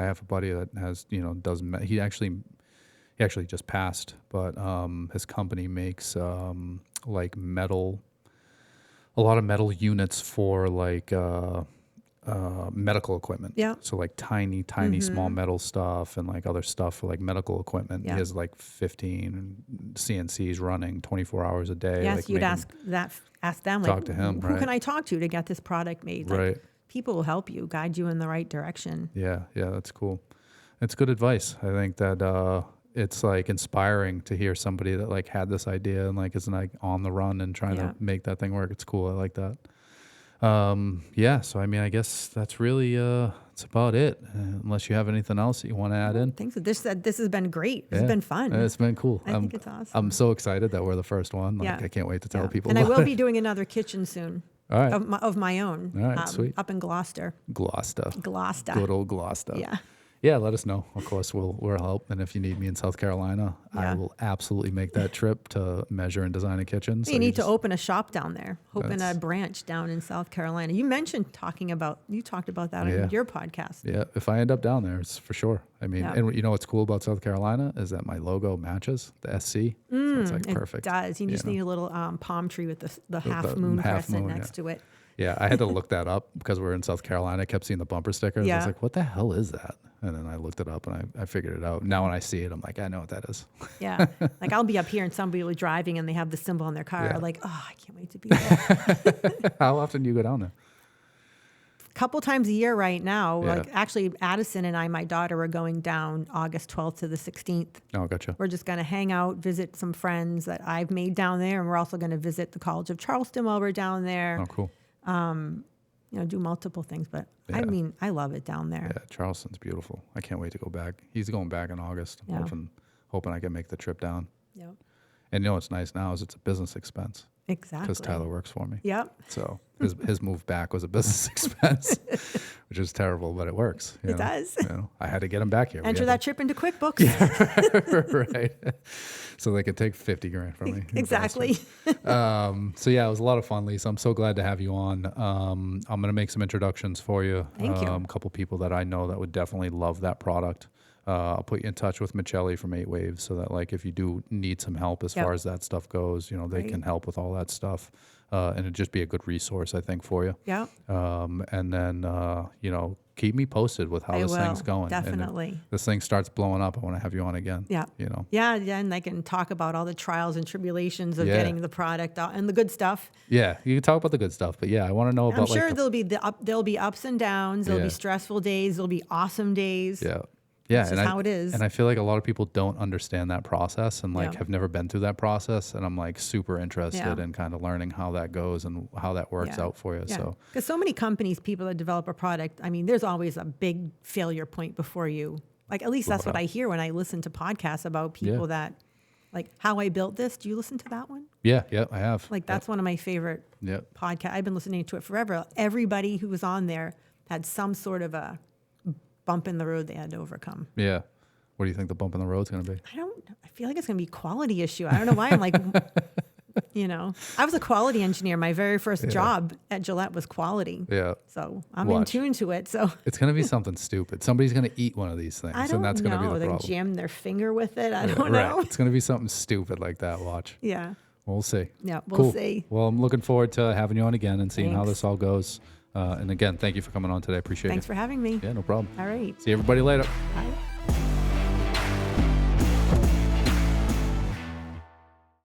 A: have a buddy that has, he actually just passed, but his company makes like a lot of metal units for like medical equipment.
B: Yeah.
A: So like tiny small metal stuff and like other stuff for like medical equipment.
B: Yeah.
A: He has like 15 CNCs running 24 hours a day.
B: Yes,
A: like
B: you'd
A: making-
B: ask them,
A: talk
B: like,
A: to him,
B: who
A: right.
B: can I talk to get this product made? Like,
A: Right.
B: people will help you, guide you in the right direction.
A: Yeah, that's cool. It's good advice. I think that it's like inspiring to hear somebody that like had this idea and like is like on the run and trying
B: Yeah.
A: to make that thing work. It's cool. I like that. Yeah. So I mean, I guess that's really it's about it. Unless you have anything else that you want to add in.
B: Thanks. This has been great. This has
A: Yeah.
B: been fun.
A: It's been cool.
B: I think it's awesome.
A: I'm so excited that we're the first one. Like
B: Yeah.
A: I can't wait to tell
B: Yeah.
A: people.
B: And I
A: about
B: will
A: it.
B: be doing another kitchen soon
A: All right.
B: of my own.
A: All right, sweet.
B: Up in Gloucester.
A: Gloucester.
B: Gloucester.
A: Good old Gloucester.
B: Yeah.
A: Yeah, let us know. Of course, we'll help. And if you need me in South Carolina, I
B: Yeah.
A: will absolutely make that trip to measure and design a kitchen. So
B: You need to
A: just-
B: open a shop down there. Open a
A: That's-
B: branch down in South Carolina. You talked about that
A: Yeah.
B: on your podcast.
A: Yeah, if I end up down there, it's for sure. I mean,
B: Yeah.
A: and you know what's cool about South Carolina is that my logo matches the SC. So it's like perfect.
B: It does. You just
A: know?
B: need a little palm tree with the half
A: the
B: moon
A: half
B: crescent
A: moon,
B: next to it.
A: Yeah, I had to look that up because we're in South Carolina. I kept seeing the bumper stickers. I
B: Yeah.
A: was like, what the hell is that? And then I looked it up and I figured it out. Now when I see it, I'm like, I know what that is.
B: Yeah. Like I'll be up here and somebody will be driving and they have the symbol on their car.
A: Yeah.
B: Like, oh, I can't wait to be there.
A: How often do you go down there?
B: Couple times a year right now.
A: Yeah.
B: Like actually Addison and I, my daughter, are going down August 12th to the 16th.
A: Oh, gotcha.
B: We're just going to hang out, visit some friends that I've made down there. And we're also going to visit the College of Charleston while we're down there.
A: Oh, cool.
B: Do multiple things. But
A: Yeah.
B: I mean, I love it down there.
A: Yeah, Charleston's beautiful. I can't wait to go back. He's going back in August. I'm
B: Yeah.
A: hoping I can make the trip down.
B: Yep.
A: And you know what's nice now is it's a business expense
B: Exactly.
A: because Tyler works for me.
B: Yep.
A: So his move back was a business expense, which is terrible, but it works.
B: It does.
A: I had to get him back here. We
B: Enter
A: had
B: that trip into QuickBooks.
A: right. So they could take 50 grand from me.
B: Exactly.
A: So yeah, it was a lot of fun, Lisa. I'm so glad to have you on. I'm going to make some introductions for you.
B: Thank you.
A: A couple people that I know that would definitely love that product. I'll put you in touch with Michelli from 8 Waves so that like if you do need some help as
B: Yep.
A: far as that stuff goes, they
B: Great.
A: can help with all that stuff. And it'd just be a good resource, I think, for you.
B: Yeah.
A: And then, keep me posted with how
B: I
A: this
B: will,
A: thing's going. And if
B: definitely.
A: this thing starts blowing up, I want to have you on again.
B: Yeah. Yeah, and I can talk about all the trials and tribulations of
A: Yeah.
B: getting the product out and the good stuff.
A: Yeah, you can talk about the good stuff, but yeah, I want to know
B: I'm
A: about
B: sure
A: like
B: there'll be ups and downs. There'll
A: Yeah.
B: be stressful days. There'll be awesome days.
A: Yeah,
B: That's just how it is.
A: And I feel like a lot of people don't understand that process and like
B: Yeah.
A: have never been through that process. And I'm like super interested
B: Yeah.
A: in kind of learning how that goes and how that works
B: Yeah.
A: out for you.
B: Yeah.
A: So
B: Because so many companies, people that develop a product, I mean, there's always a big failure point before you. Like, at least that's what I hear when I listen to podcasts about people that, like, How I Built This. Do you listen to that one?
A: yeah, I have.
B: Like, that's one of my favorite
A: Yep.
B: podcasts. I've been listening to it forever. Everybody who was on there had some sort of a bump in the road they had to overcome.
A: Yeah. What do you think the bump in the road's going to be?
B: I feel like it's going to be a quality issue. I don't know why I'm like, I was a quality engineer. My very first job at Gillette was quality.
A: Yeah.
B: So I'm
A: Watch.
B: in tune to it. So
A: It's going to be something stupid. Somebody's going to eat one of these things
B: I don't
A: and that's going to be
B: know.
A: the
B: They
A: problem.
B: jam their finger with it. I don't
A: Right.
B: know.
A: It's going to be something stupid like that. Watch.
B: Yeah.
A: We'll see.
B: Yeah. We'll
A: Cool.
B: see.
A: Well, I'm looking forward to having you on again and seeing how
B: Thanks.
A: this all goes. And again, thank you for coming on today. Appreciate
B: Thanks
A: it.
B: for having me.
A: Yeah, no problem.
B: All right.
A: See everybody later.
B: Bye.